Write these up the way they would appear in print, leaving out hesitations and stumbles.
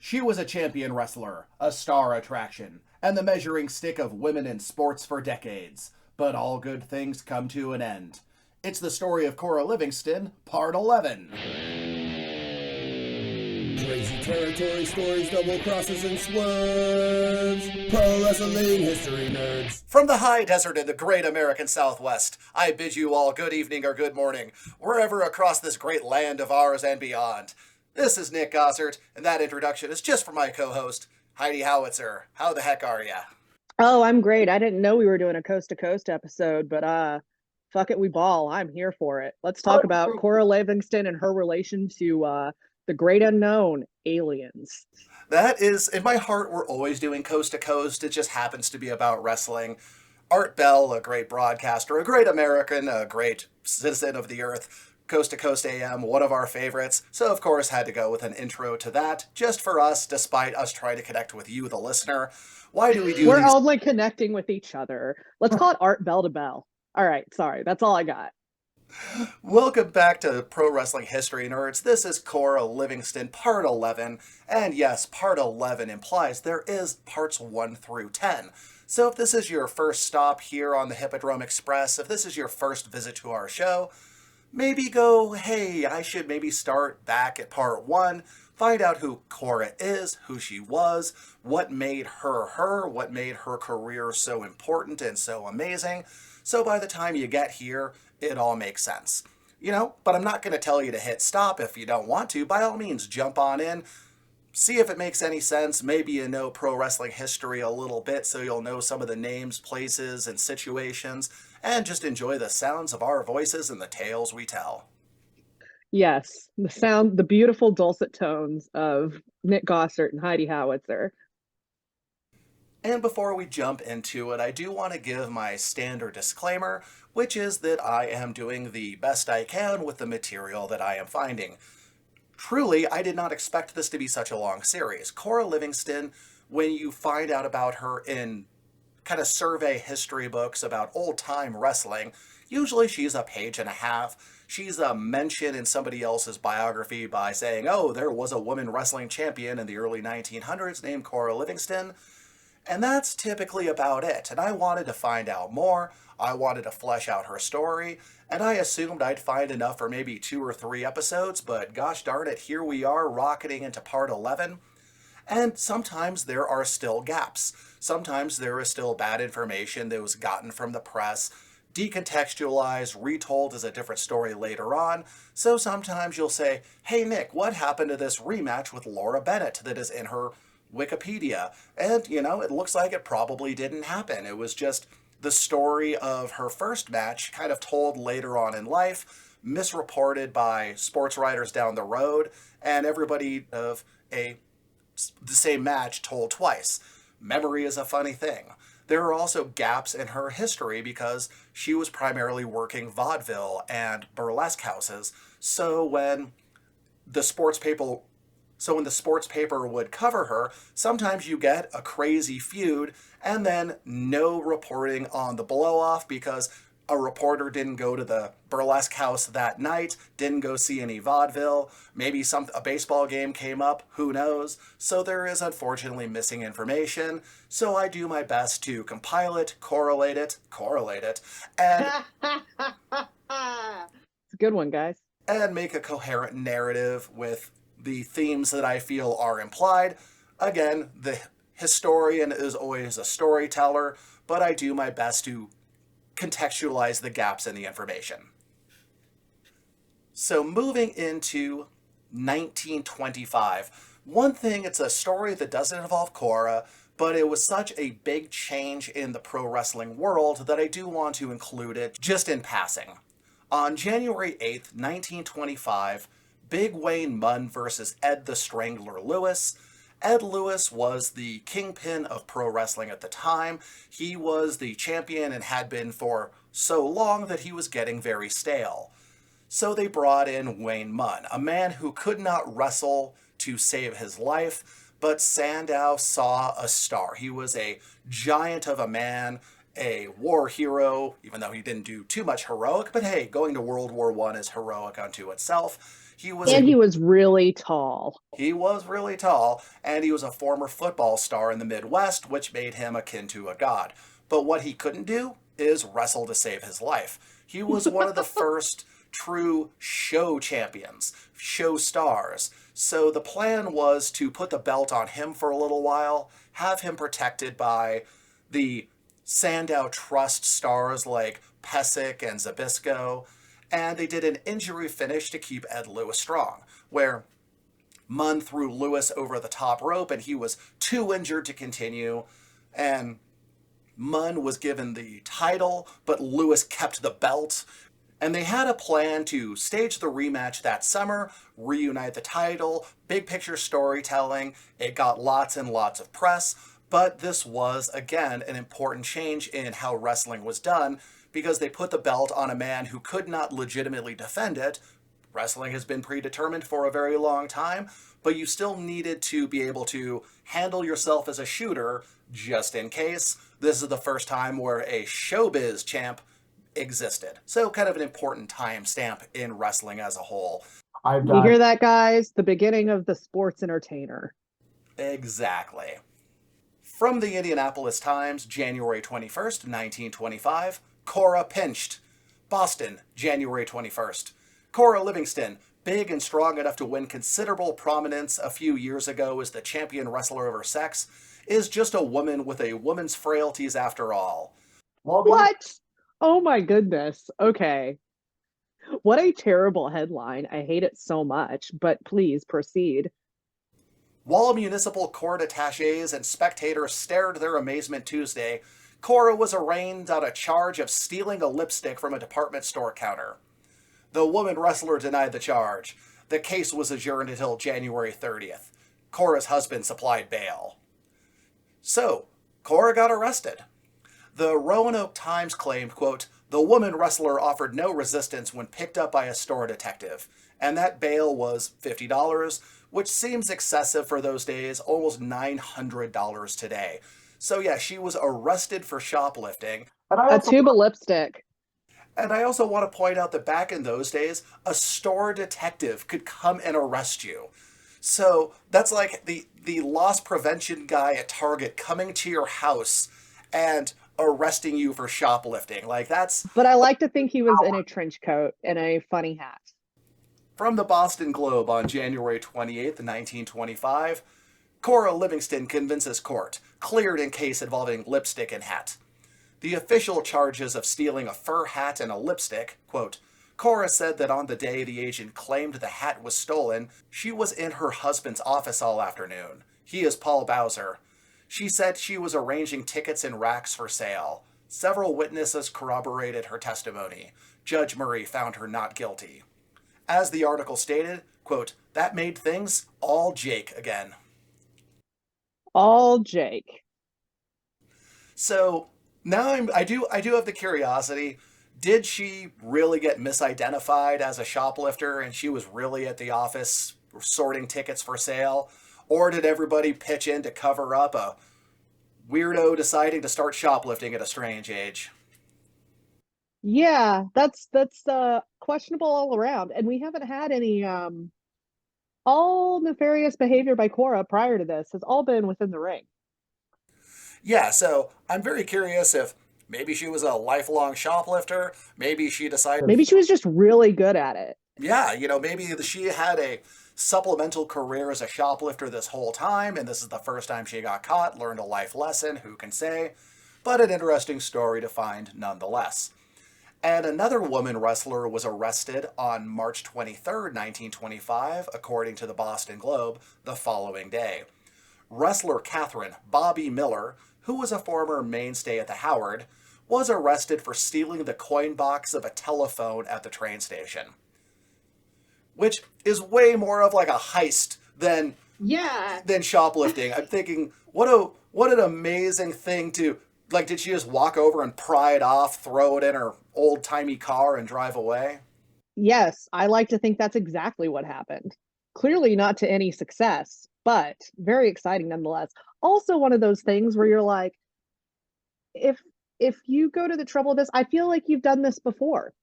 She was a champion wrestler, a star attraction, and the measuring stick of women in sports for decades. But all good things come to an end. It's the story of Cora Livingston, Part 11. Crazy territory stories, double crosses, and swerves. Pro wrestling history nerds. From the high desert in the great American Southwest, I bid you all good evening or good morning, wherever across this great land of ours and beyond. This is Nick Gossert, and that introduction is just for my co-host, Heidi Howitzer. How the heck are ya? Oh, I'm great. I didn't know we were doing a coast to coast episode, but fuck it, we ball. I'm here for it. Let's talk about Cora Livingston and her relation to the great unknown, aliens. That is, in my heart, we're always doing coast to coast. It just happens to be about wrestling. Art Bell, a great broadcaster, a great American, a great citizen of the earth, Coast to Coast AM, one of our favorites. So, of course, had to go with an intro to that, just for us, despite us trying to connect with you, the listener. Why do we do We're these? only connecting with each other. Let's call it Art Bell to Bell. All right, sorry. That's all I got. Welcome back to Pro Wrestling History Nerds. This is Cora Livingston, Part 11. And yes, Part 11 implies there is Parts 1 through 10. So if this is your first stop here on the Hippodrome Express, if this is your first visit to our show, maybe go, hey, I should maybe start back at Part 1, find out who Cora is, who she was, what made her her, what made her career so important and so amazing. So by the time you get here, it all makes sense. But I'm not going to tell you to hit stop if you don't want to. By all means, jump on in. See if it makes any sense. Maybe you know pro wrestling history a little bit, so you'll know some of the names, places, and situations, and just enjoy the sounds of our voices and the tales we tell. Yes, the beautiful dulcet tones of Nick Gossert and Heidi Howitzer. And before we jump into it, I do want to give my standard disclaimer, which is that I am doing the best I can with the material that I am finding. Truly, I did not expect this to be such a long series. Cora Livingston, when you find out about her in kind of survey history books about old-time wrestling, usually she's a page and a half. She's a mention in somebody else's biography by saying, oh, there was a woman wrestling champion in the early 1900s named Cora Livingston. And that's typically about it. And I wanted to find out more. I wanted to flesh out her story. And I assumed I'd find enough for maybe 2 or 3 episodes. But gosh darn it, here we are rocketing into Part 11. And sometimes there are still gaps. Sometimes there is still bad information that was gotten from the press, decontextualized, retold as a different story later on. So sometimes you'll say, hey Nick, what happened to this rematch with Laura Bennett that is in her Wikipedia? And, it looks like it probably didn't happen. It was just the story of her first match, kind of told later on in life, misreported by sports writers down the road, and everybody of the same match told twice. Memory is a funny thing. There are also gaps in her history because she was primarily working vaudeville and burlesque houses. So when the sports paper would cover her, sometimes you get a crazy feud and then no reporting on the blow-off because a reporter didn't go to the burlesque house that night, didn't go see any vaudeville, maybe a baseball game came up, who knows? So there is unfortunately missing information. So I do my best to compile it, correlate it, and It's a good one, guys. And make a coherent narrative with the themes that I feel are implied. Again, the historian is always a storyteller, but I do my best to contextualize the gaps in the information. So moving into 1925, one thing, it's a story that doesn't involve Cora, but it was such a big change in the pro wrestling world that I do want to include it just in passing. On January 8th, 1925, Big Wayne Munn versus Ed the Strangler Lewis. Ed Lewis was the kingpin of pro wrestling at the time. He was the champion and had been for so long that he was getting very stale. So they brought in Wayne Munn, a man who could not wrestle to save his life, but Sandow saw a star. He was a giant of a man, a war hero, even though he didn't do too much heroic, but hey, going to World War I is heroic unto itself. He was And a he was really tall. he was really tall, and he was a former football star in the Midwest, which made him akin to a god. But what he couldn't do is wrestle to save his life. He was one of the first true show champions, show stars. So the plan was to put the belt on him for a little while, have him protected by the Sandow Trust stars like Pesic and Zabisco, and they did an injury finish to keep Ed Lewis strong, where Munn threw Lewis over the top rope and he was too injured to continue, and Munn was given the title, but Lewis kept the belt. And they had a plan to stage the rematch that summer, reunite the title, big picture storytelling. It got lots and lots of press, but this was, again, an important change in how wrestling was done because they put the belt on a man who could not legitimately defend it. Wrestling has been predetermined for a very long time, but you still needed to be able to handle yourself as a shooter just in case. This is the first time where a showbiz champ existed. So kind of an important timestamp in wrestling as a whole. You hear that, guys? The beginning of the sports entertainer. Exactly. From the Indianapolis Times, January 21st, 1925, Cora pinched. Boston, January 21st. Cora Livingston, big and strong enough to win considerable prominence a few years ago as the champion wrestler of her sex, is just a woman with a woman's frailties after all. What? Oh my goodness. Okay. What a terrible headline. I hate it so much, but please proceed. While municipal court attaches and spectators stared their amazement Tuesday, Cora was arraigned on a charge of stealing a lipstick from a department store counter. The woman wrestler denied the charge. The case was adjourned until January 30th. Cora's husband supplied bail. So, Cora got arrested. The Roanoke Times claimed, quote, the woman wrestler offered no resistance when picked up by a store detective, and that bail was $50, which seems excessive for those days, almost $900 today. So yeah, she was arrested for shoplifting. A tube of lipstick. And I also want to point out that back in those days, a store detective could come and arrest you. So that's like the loss prevention guy at Target coming to your house and arresting you for shoplifting. Like that's But I like to think he was in a trench coat and a funny hat. from the Boston Globe on January 28th, 1925. Cora Livingston convinces court, cleared in case involving lipstick and hat. The official charges of stealing a fur hat and a lipstick, quote, Cora said that on the day the agent claimed the hat was stolen, she was in her husband's office all afternoon. He is Paul Bowser. She said she was arranging tickets in racks for sale. Several witnesses corroborated her testimony. Judge Murray found her not guilty. As the article stated, quote, that made things all Jake again. All Jake. So now I do have the curiosity. Did she really get misidentified as a shoplifter and she was really at the office sorting tickets for sale? Or did everybody pitch in to cover up a weirdo deciding to start shoplifting at a strange age? Yeah, that's questionable all around. And we haven't had any all nefarious behavior by Cora prior to this has all been within the ring. Yeah, so I'm very curious if maybe she was a lifelong shoplifter. Maybe she decided. Maybe she was just really good at it. Yeah, maybe she had a supplemental career as a shoplifter this whole time, and this is the first time she got caught, learned a life lesson, who can say? But an interesting story to find nonetheless. And another woman wrestler was arrested on March 23rd, 1925, according to the Boston Globe, the following day. Wrestler Catherine Bobby Miller, who was a former mainstay at the Howard, was arrested for stealing the coin box of a telephone at the train station. Which is way more of like a heist than shoplifting. I'm thinking, what an amazing thing to, like, did she just walk over and pry it off, throw it in her old-timey car and drive away? Yes, I like to think that's exactly what happened. Clearly not to any success, but very exciting nonetheless. Also one of those things where you're like, if you go to the trouble of this, I feel like you've done this before.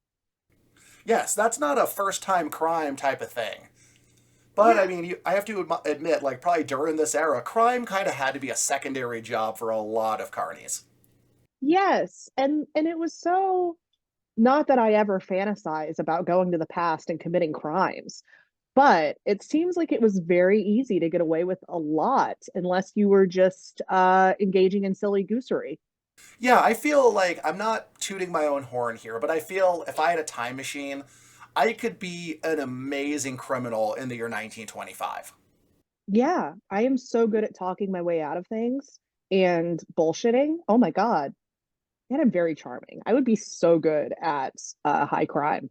Yes, that's not a first time crime type of thing. But I mean, I have to admit, like, probably during this era, crime kind of had to be a secondary job for a lot of carnies. Yes, and it was so, not that I ever fantasize about going to the past and committing crimes, but it seems like it was very easy to get away with a lot unless you were just engaging in silly goosery. Yeah, I feel like I'm not tooting my own horn here, but I feel if I had a time machine, I could be an amazing criminal in the year 1925. Yeah, I am so good at talking my way out of things and bullshitting. Oh my God. And I'm very charming. I would be so good at high crime.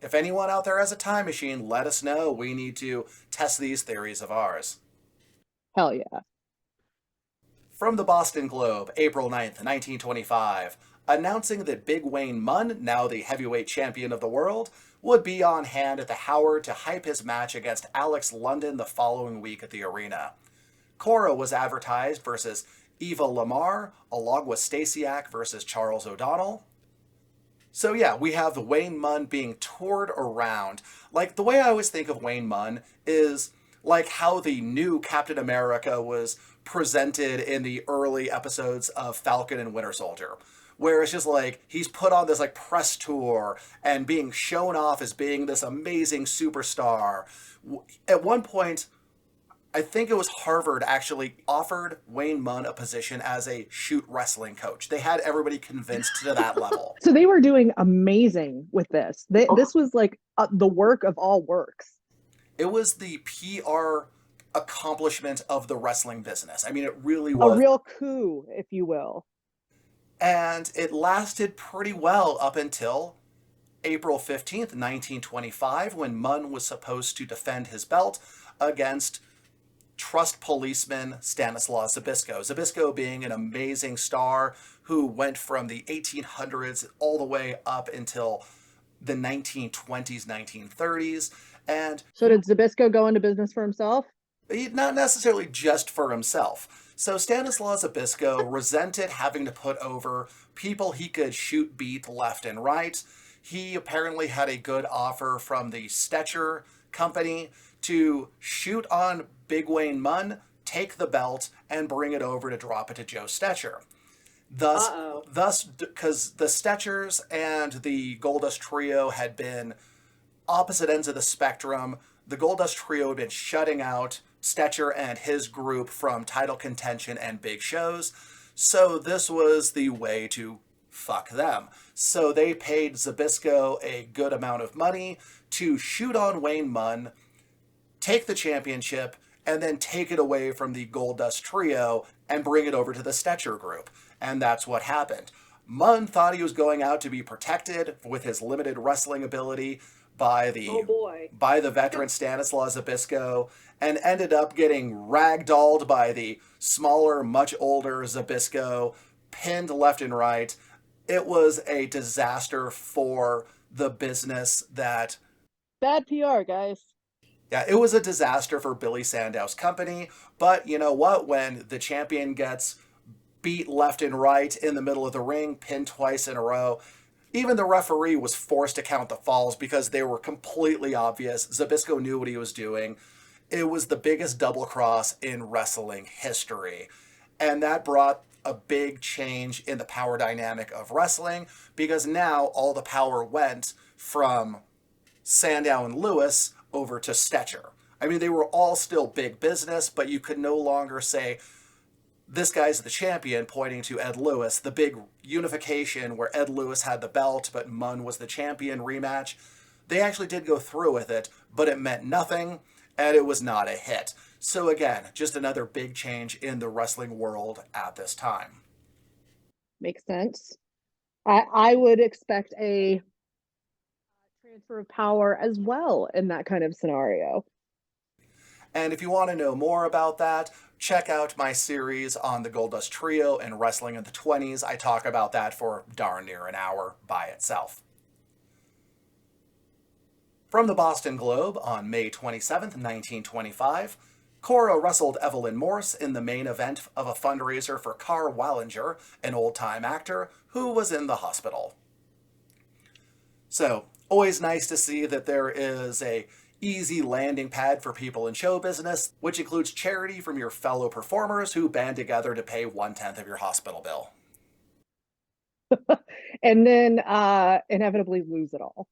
If anyone out there has a time machine, let us know. We need to test these theories of ours. Hell yeah. From the Boston Globe, April 9th, 1925, announcing that Big Wayne Munn, now the heavyweight champion of the world, would be on hand at the Howard to hype his match against Alex London the following week at the arena. Cora was advertised versus Eva Lamar, along with Stasiak versus Charles O'Donnell. So yeah, we have the Wayne Munn being toured around. Like, the way I always think of Wayne Munn is like how the new Captain America was presented in the early episodes of Falcon and Winter Soldier, where it's just like he's put on this like press tour and being shown off as being this amazing superstar. At one point, I think it was Harvard actually offered Wayne Munn a position as a shoot wrestling coach. They had everybody convinced to that level. So they were doing amazing with this. This was like the work of all works. It was the PR accomplishment of the wrestling business. I mean, it really A was. real coup, if you will. And it lasted pretty well up until April 15th, 1925, when Munn was supposed to defend his belt against trust policeman Stanislaus Zabisco. Zabisco being an amazing star who went from the 1800s all the way up until the 1920s, 1930s. And So did Zabisco go into business for himself? not necessarily just for himself. So Stanislaus Zabisco resented having to put over people he could shoot beat left and right. He apparently had a good offer from the Stetcher company to shoot on Big Wayne Munn, take the belt, and bring it over to drop it to Joe Stetcher. Thus, because the Stetchers and the Goldust Trio had been opposite ends of the spectrum, the Goldust Trio had been shutting out Stetcher and his group from title contention and big shows. So this was the way to fuck them. So they paid Zabisco a good amount of money to shoot on Wayne Munn, take the championship, and then take it away from the Goldust Trio and bring it over to the Stetcher group. And that's what happened. Munn thought he was going out to be protected with his limited wrestling ability by the veteran Stanislaus Zabisco, and ended up getting ragdolled by the smaller, much older Zabisco, pinned left and right. It was a disaster for the business that Bad PR, guys. yeah, it was a disaster for Billy Sandow's company, but you know what? When the champion gets beat left and right in the middle of the ring, pinned twice in a row, even the referee was forced to count the falls because they were completely obvious. Zabisco knew what he was doing. It was the biggest double cross in wrestling history. And that brought a big change in the power dynamic of wrestling because now all the power went from Sandow and Lewis over to Stetcher. I mean, they were all still big business, but you could no longer say, this guy's the champion, pointing to Ed Lewis. The big unification where Ed Lewis had the belt, but Munn was the champion rematch. They actually did go through with it, but it meant nothing, and it was not a hit. So again, just another big change in the wrestling world at this time. Makes sense. I would expect a transfer of power as well in that kind of scenario. And if you want to know more about that, check out my series on the Goldust Trio and wrestling in the 20s. I talk about that for darn near an hour by itself. From the Boston Globe on May 27th, 1925, Cora wrestled Evelyn Morse in the main event of a fundraiser for Carl Wallinger, an old-time actor who was in the hospital. So, Always nice to see that there is a easy landing pad for people in show business, which includes charity from your fellow performers who band together to pay 1/10 of your hospital bill. And then inevitably lose it all.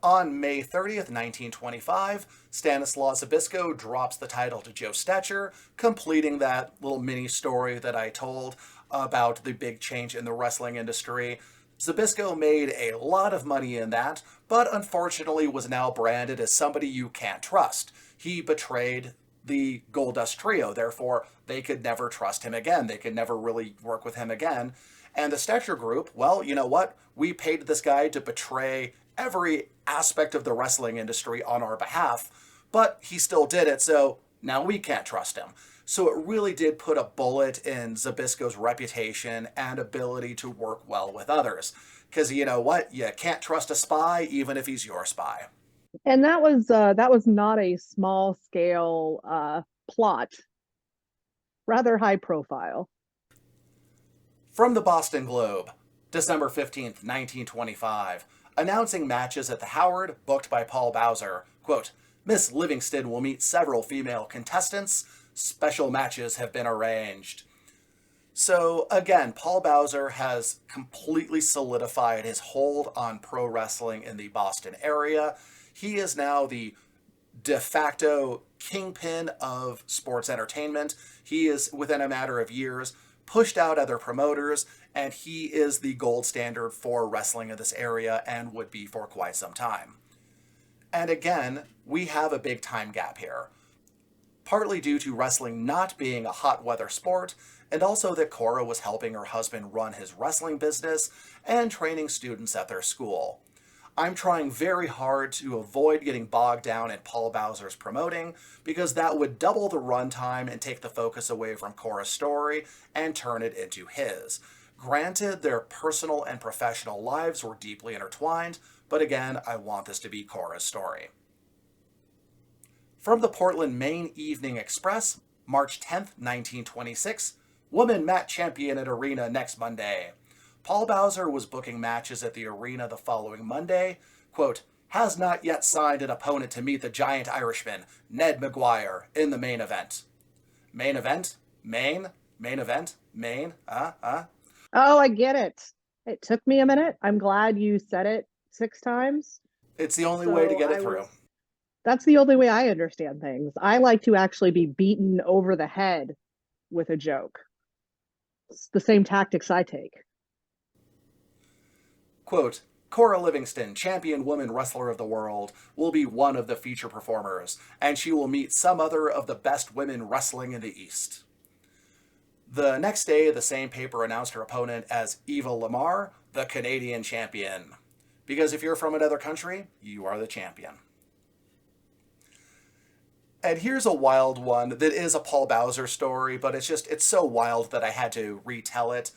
On May 30th, 1925, Stanislaw Zbyszko drops the title to Joe Stecher, completing that little mini story that I told about the big change in the wrestling industry. Zbyszko made a lot of money in that, but unfortunately was now branded as somebody you can't trust. He betrayed the Goldust Trio, therefore they could never trust him again. They could never really work with him again. And the Stecher Group, well, you know what? We paid this guy to betray every aspect of the wrestling industry on our behalf, but he still did it, so now we can't trust him. So it really did put a bullet in Zbyszko's reputation and ability to work well with others. Because you know what? You can't trust a spy, even if he's your spy. And that was not a small scale plot, rather high profile. From the Boston Globe, December 15th, 1925, announcing matches at the Howard, booked by Paul Bowser. Quote, Miss Livingston will meet several female contestants. Special matches have been arranged. So again, Paul Bowser has completely solidified his hold on pro wrestling in the Boston area. He is now the de facto kingpin of sports entertainment. He is, within a matter of years, pushed out other promoters, and he is the gold standard for wrestling in this area and would be for quite some time. And again, we have a big time gap here, partly due to wrestling not being a hot weather sport, and also that Cora was helping her husband run his wrestling business and training students at their school. I'm trying very hard to avoid getting bogged down in Paul Bowser's promoting, because that would double the runtime and take the focus away from Cora's story and turn it into his. Granted, their personal and professional lives were deeply intertwined, but again, I want this to be Cora's story. From the Portland, Maine Evening Express, March 10th, 1926, Woman Match Champion at Arena next Monday. Paul Bowser was booking matches at the arena the following Monday. Quote, has not yet signed an opponent to meet the giant Irishman, Ned McGuire, in the main event. Main event? Main? Main event? Main? Oh, I get it. It took me a minute. I'm glad you said it 6 times. It's the only way to get it through. That's the only way I understand things. I like to actually be beaten over the head with a joke. It's the same tactics I take. Quote, Cora Livingston, champion woman wrestler of the world, will be one of the feature performers, and she will meet some other of the best women wrestling in the East. The next day, the same paper announced her opponent as Eva Lamar, the Canadian champion. Because if you're from another country, you are the champion. And here's a wild one that is a Paul Bowser story, but it's so wild that I had to retell it.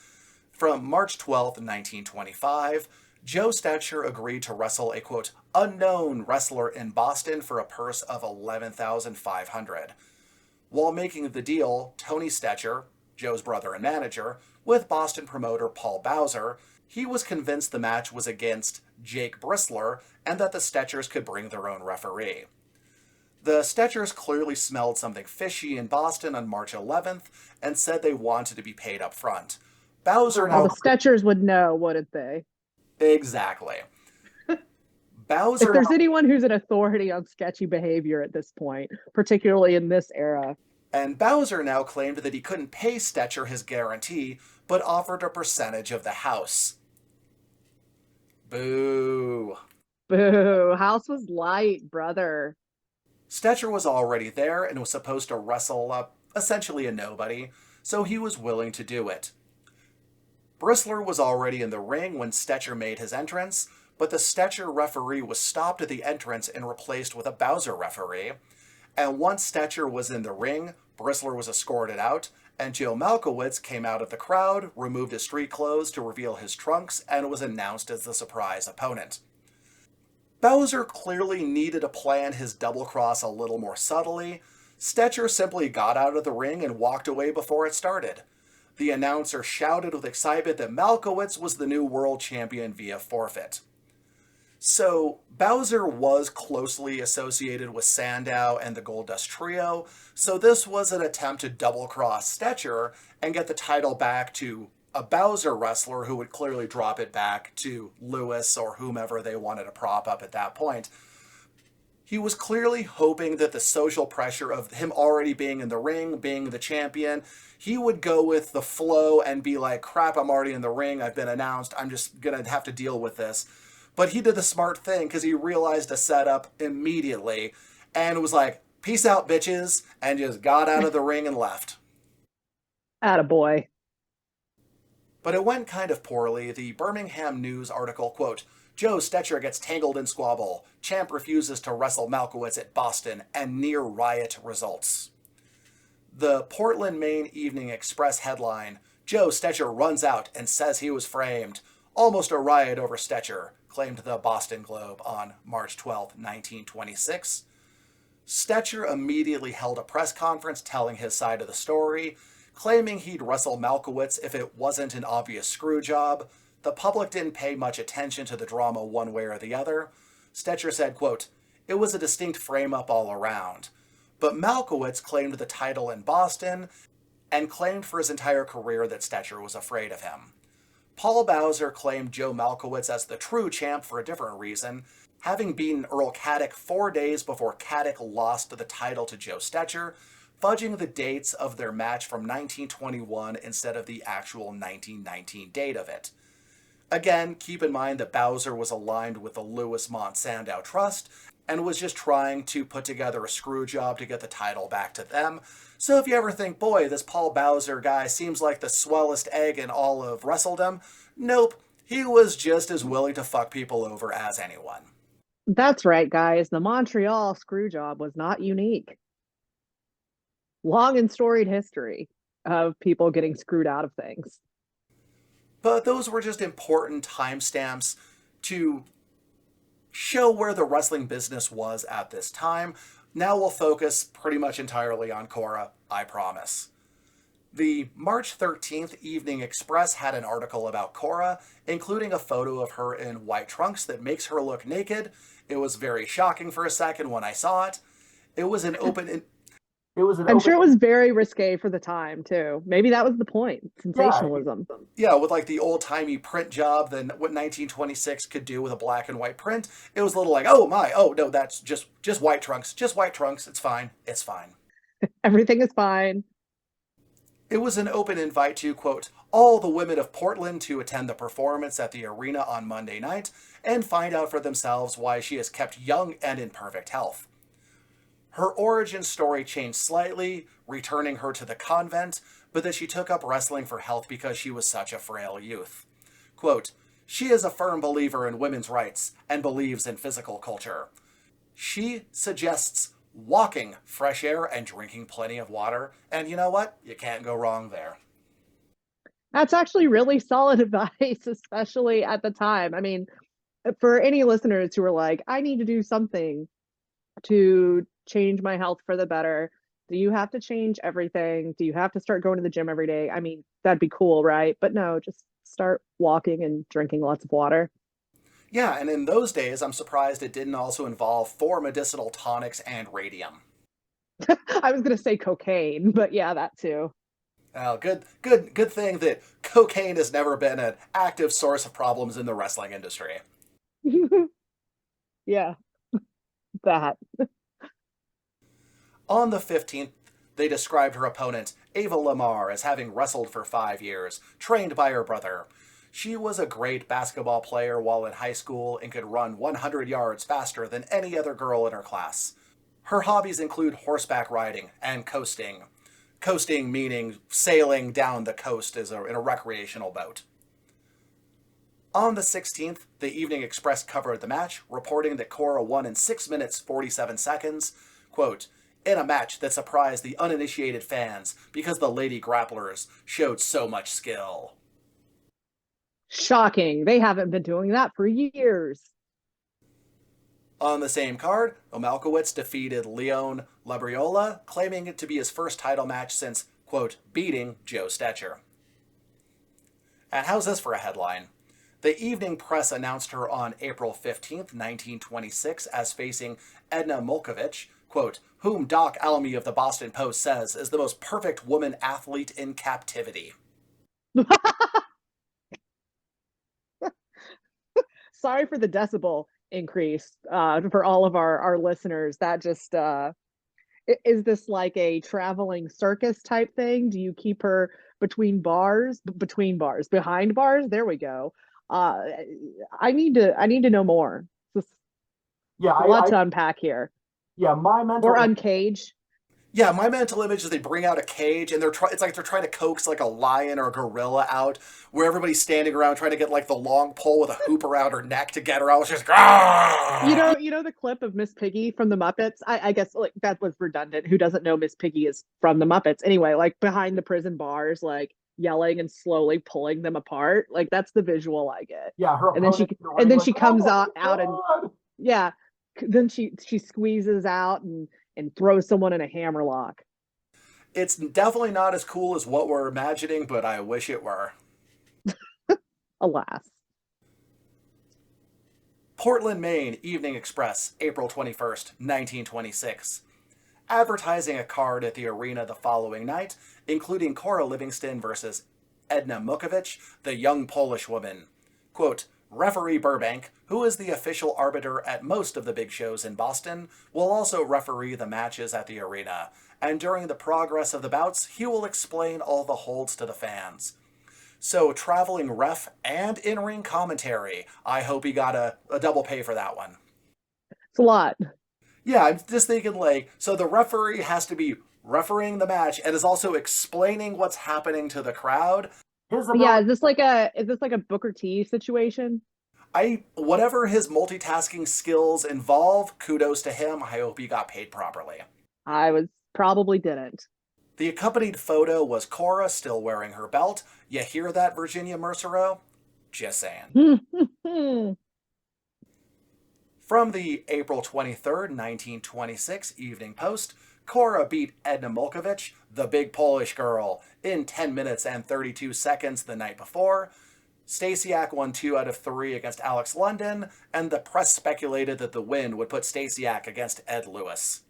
From March 12th, 1925, Joe Stecher agreed to wrestle a, quote, unknown wrestler in Boston for a purse of $11,500. While making the deal, Tony Stecher, Joe's brother and manager, with Boston promoter Paul Bowser, he was convinced the match was against Jake Bristler and that the Stetchers could bring their own referee. The Stetchers clearly smelled something fishy in Boston on March 11th and said they wanted to be paid up front. Bowser now... the Stetchers would know, wouldn't they? Exactly. Bowser... If there's anyone who's an authority on sketchy behavior at this point, particularly in this era. And Bowser now claimed that he couldn't pay Stecher his guarantee, but offered a percentage of the house. Boo. Boo. House was light, brother. Stecher was already there and was supposed to wrestle essentially a nobody, so he was willing to do it. Bristler was already in the ring when Stecher made his entrance, but the Stecher referee was stopped at the entrance and replaced with a Bowser referee. And once Stecher was in the ring, Bristler was escorted out, and Joe Malkowitz came out of the crowd, removed his street clothes to reveal his trunks, and was announced as the surprise opponent. Bowser clearly needed to plan his double cross a little more subtly. Stecher simply got out of the ring and walked away before it started. The announcer shouted with excitement that Malkowitz was the new world champion via forfeit. So Bowser was closely associated with Sandow and the Goldust Trio, so this was an attempt to double-cross Stetcher and get the title back to a Bowser wrestler who would clearly drop it back to Lewis or whomever they wanted to prop up at that point. He was clearly hoping that the social pressure of him already being in the ring, being the champion, he would go with the flow and be like, crap, I'm already in the ring, I've been announced, I'm just going to have to deal with this. But he did the smart thing because he realized a setup immediately and was like, peace out, bitches, and just got out of the ring and left. Attaboy. But it went kind of poorly. The Birmingham News article, quote, Joe Stetcher gets tangled in squabble. Champ refuses to wrestle Malkowitz at Boston, and near riot results. The Portland, Maine Evening Express headline, Joe Stetcher runs out and says he was framed. Almost a riot over Stetcher, claimed the Boston Globe on March 12, 1926. Stetcher immediately held a press conference telling his side of the story, claiming he'd wrestle Malkowitz if it wasn't an obvious screw job. The public didn't pay much attention to the drama one way or the other. Stetcher said, quote, it was a distinct frame-up all around. But Malkowitz claimed the title in Boston and claimed for his entire career that Stetcher was afraid of him. Paul Bowser claimed Joe Malkowitz as the true champ for a different reason, having beaten Earl Caddick 4 days before Caddick lost the title to Joe Stetcher, fudging the dates of their match from 1921 instead of the actual 1919 date of it. Again, keep in mind that Bowser was aligned with the Lewis Mont Sandow Trust and was just trying to put together a screw job to get the title back to them. So if you ever think, boy, this Paul Bowser guy seems like the swellest egg in all of wrestledom, nope, he was just as willing to fuck people over as anyone. That's right, guys. The Montreal screw job was not unique. Long and storied history of people getting screwed out of things. But those were just important timestamps to show where the wrestling business was at this time. Now we'll focus pretty much entirely on Cora, I promise. The March 13th Evening Express had an article about Cora, including a photo of her in white trunks that makes her look naked. It was very shocking for a second when I saw it. It was an open... I'm sure it was very risque for the time, too. Maybe that was the point. Sensationalism. Yeah, with like the old-timey print job than what 1926 could do with a black and white print. It was a little like, oh my, oh no, that's just white trunks. Just white trunks. It's fine. It's fine. Everything is fine. It was an open invite to, quote, all the women of Portland to attend the performance at the arena on Monday night and find out for themselves why she is kept young and in perfect health. Her origin story changed slightly, returning her to the convent, but that she took up wrestling for health because she was such a frail youth. Quote, she is a firm believer in women's rights and believes in physical culture. She suggests walking, fresh air, and drinking plenty of water, and you know what? You can't go wrong there. That's actually really solid advice, especially at the time. I mean, for any listeners who are like, I need to do something to change my health for the better. Do you have to change everything? Do you have to start going to the gym every day? I mean, that'd be cool, right? But no, just start walking and drinking lots of water. Yeah, and in those days, I'm surprised it didn't also involve 4 medicinal tonics and radium. I was going to say cocaine, but yeah, that too. Good thing that cocaine has never been an active source of problems in the wrestling industry. Yeah, that. On the 15th, they described her opponent, Ava Lamar, as having wrestled for 5 years, trained by her brother. She was a great basketball player while in high school and could run 100 yards faster than any other girl in her class. Her hobbies include horseback riding and coasting. Coasting meaning sailing down the coast in a recreational boat. On the 16th, the Evening Express covered the match, reporting that Cora won in 6 minutes 47 seconds. Quote, in a match that surprised the uninitiated fans because the lady grapplers showed so much skill. Shocking. They haven't been doing that for years. On the same card, Malkowitz defeated Leon Labriola, claiming it to be his first title match since, quote, beating Joe Stetcher. And how's this for a headline? The evening press announced her on April 15th, 1926, as facing Edna Molkovich, quote, whom Doc Alamy of the Boston Post says is the most perfect woman athlete in captivity. Sorry for the decibel increase for all of our listeners. That just is this like a traveling circus type thing? Do you keep her between bars, behind bars? There we go. Uh, I need to know more. There's Yeah, a lot to unpack here, yeah, my or mental uncage. Yeah, my mental image is they bring out a cage and it's like they're trying to coax like a lion or a gorilla out, where everybody's standing around trying to get like the long pole with a hoop around her neck to get her out. It's just You know the clip of Miss Piggy from the Muppets. I guess like that was redundant. Who doesn't know Miss Piggy is from the Muppets? Anyway, like behind the prison bars, like yelling and slowly pulling them apart. Like that's the visual I get. yeah, her And then opponent she like, comes oh out and God. yeah, then she squeezes out and throws someone in a hammerlock. It's definitely not as cool as what we're imagining, but I wish it were. Alas. Portland, Maine, Evening Express, April 21st, 1926. Advertising a card at the arena the following night, including Cora Livingston versus Edna Molkovich, the young Polish woman. Quote, Referee Burbank, who is the official arbiter at most of the big shows in Boston, will also referee the matches at the arena, and during the progress of the bouts, he will explain all the holds to the fans. So, traveling ref and in-ring commentary. I hope he got a double pay for that one. It's a lot. Yeah, I'm just thinking like, so the referee has to be refereeing the match and is also explaining what's happening to the crowd. His But yeah, ability, is this like a Booker T situation? Whatever his multitasking skills involve, kudos to him. I hope he got paid properly. I was probably didn't. The accompanied photo was Cora still wearing her belt. You hear that, Virginia Mercero? Just saying. From the April 23rd, 1926 Evening Post, Cora beat Edna Molkovich, the big Polish girl, in 10 minutes and 32 seconds the night before. Stasiak won 2 out of 3 against Alex London, and the press speculated that the win would put Stasiak against Ed Lewis.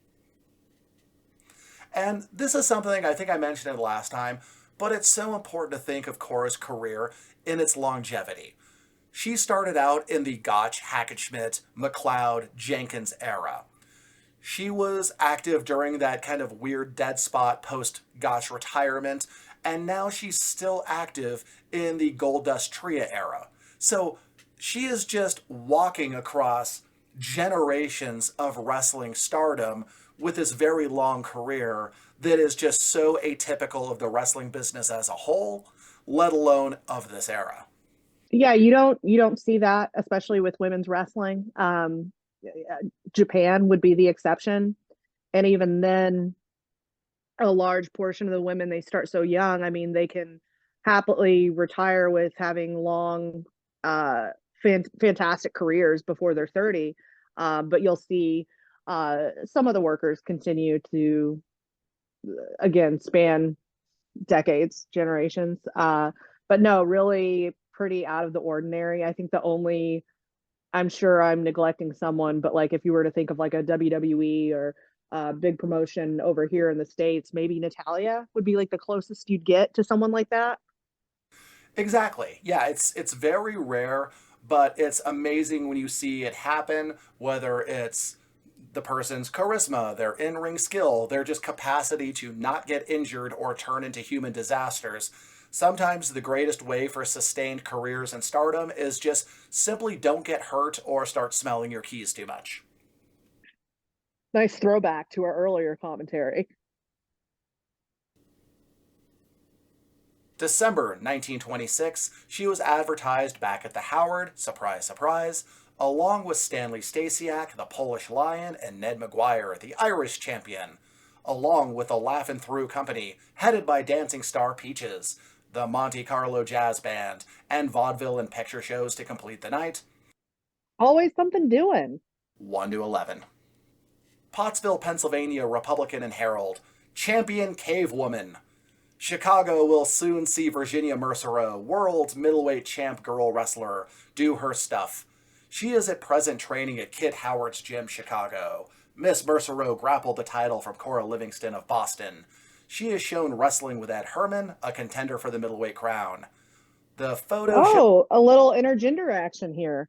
And this is something I think I mentioned it last time, but it's so important to think of Cora's career in its longevity. She started out in the Gotch, Hackenschmidt, McLeod, Jenkins era. She was active during that kind of weird dead spot post-Gotch retirement, and now she's still active in the Goldust Tria era. So she is just walking across generations of wrestling stardom with this very long career that is just so atypical of the wrestling business as a whole, let alone of this era. Yeah, you don't see that, especially with women's wrestling. Japan would be the exception, and even then, a large portion of the women they start so young. I mean, they can happily retire with having long, fantastic careers before they're 30. But you'll see some of the workers continue to again span decades, generations. But no, really pretty out of the ordinary. I think the only I'm sure I'm neglecting someone, but like if you were to think of like a WWE or big promotion over here in the States, maybe Natalia would be like the closest you'd get to someone like that. Exactly. Yeah, it's very rare, but it's amazing when you see it happen, whether it's the person's charisma, their in-ring skill, their just capacity to not get injured or turn into human disasters. Sometimes the greatest way for sustained careers in stardom is just simply don't get hurt or start smelling your keys too much. Nice throwback to our earlier commentary. December 1926, she was advertised back at the Howard, surprise, surprise, along with Stanley Stasiak, the Polish Lion, and Ned Maguire, the Irish champion, along with the Laughin' Through Company, headed by dancing star Peaches, the Monte Carlo Jazz Band, and vaudeville and picture shows to complete the night. Always something doing. 1 to 11. Pottsville, Pennsylvania Republican and Herald, Champion Cave Woman. Chicago will soon see Virginia Mercereau, world middleweight champ girl wrestler, do her stuff. She is at present training at Kid Howard's gym, Chicago. Miss Mercereau grappled the title from Cora Livingston of Boston. She is shown wrestling with Ed Herman, a contender for the middleweight crown. The photo Oh, a little intergender action here.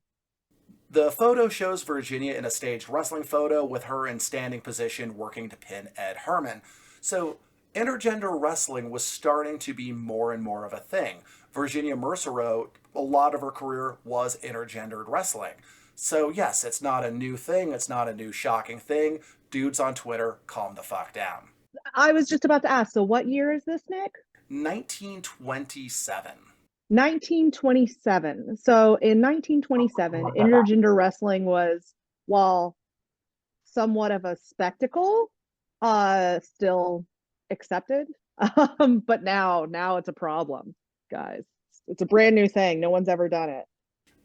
The photo shows Virginia in a staged wrestling photo with her in standing position working to pin Ed Herman. So, intergender wrestling was starting to be more and more of a thing. Virginia Mercereau, a lot of her career was intergendered wrestling. So, yes, it's not a new thing, it's not a new shocking thing. Dudes on Twitter, calm the fuck down. I was just about to ask, so what year is this, Nick? 1927. 1927. So in 1927, intergender wrestling was, while somewhat of a spectacle, still accepted. But now it's a problem, guys. It's a brand new thing. No one's ever done it.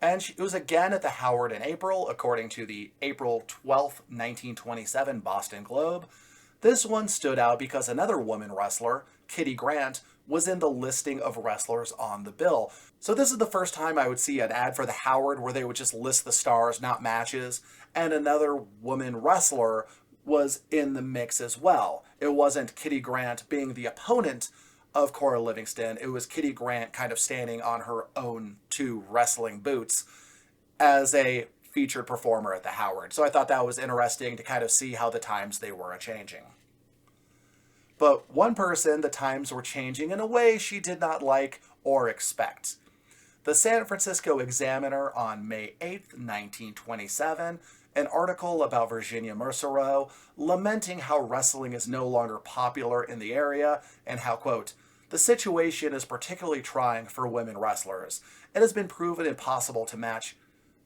And it was again at the Howard in April, according to the April 12th, 1927 Boston Globe. This one stood out because another woman wrestler, Kitty Grant, was in the listing of wrestlers on the bill. So this is the first time I would see an ad for the Howard where they would just list the stars, not matches. And another woman wrestler was in the mix as well. It wasn't Kitty Grant being the opponent of Cora Livingston. It was Kitty Grant kind of standing on her own two wrestling boots as a featured performer at the Howard. So I thought that was interesting to kind of see how the times they were a-changing. But one person, the times were changing in a way she did not like or expect. The San Francisco Examiner on May 8th, 1927, an article about Virginia Mercereau lamenting how wrestling is no longer popular in the area and how, quote, the situation is particularly trying for women wrestlers. It has been proven impossible to match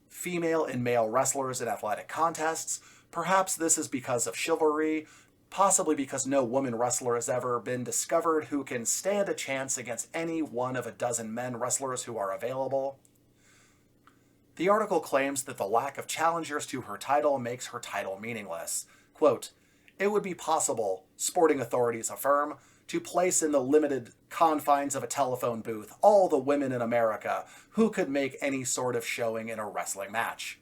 female and male wrestlers in athletic contests. Perhaps this is because of chivalry, possibly because no woman wrestler has ever been discovered who can stand a chance against any one of a dozen men wrestlers who are available. The article claims that the lack of challengers to her title makes her title meaningless. Quote, it would be possible, sporting authorities affirm, to place in the limited confines of a telephone booth all the women in America who could make any sort of showing in a wrestling match.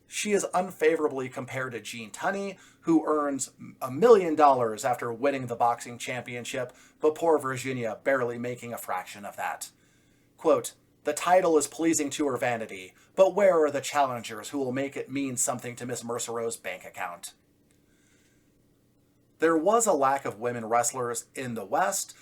She is unfavorably compared to Gene Tunney, who earns $1 million after winning the boxing championship, but poor Virginia barely making a fraction of that. Quote, the title is pleasing to her vanity, but where are the challengers who will make it mean something to Miss Mercereau's bank account? There was a lack of women wrestlers in the West,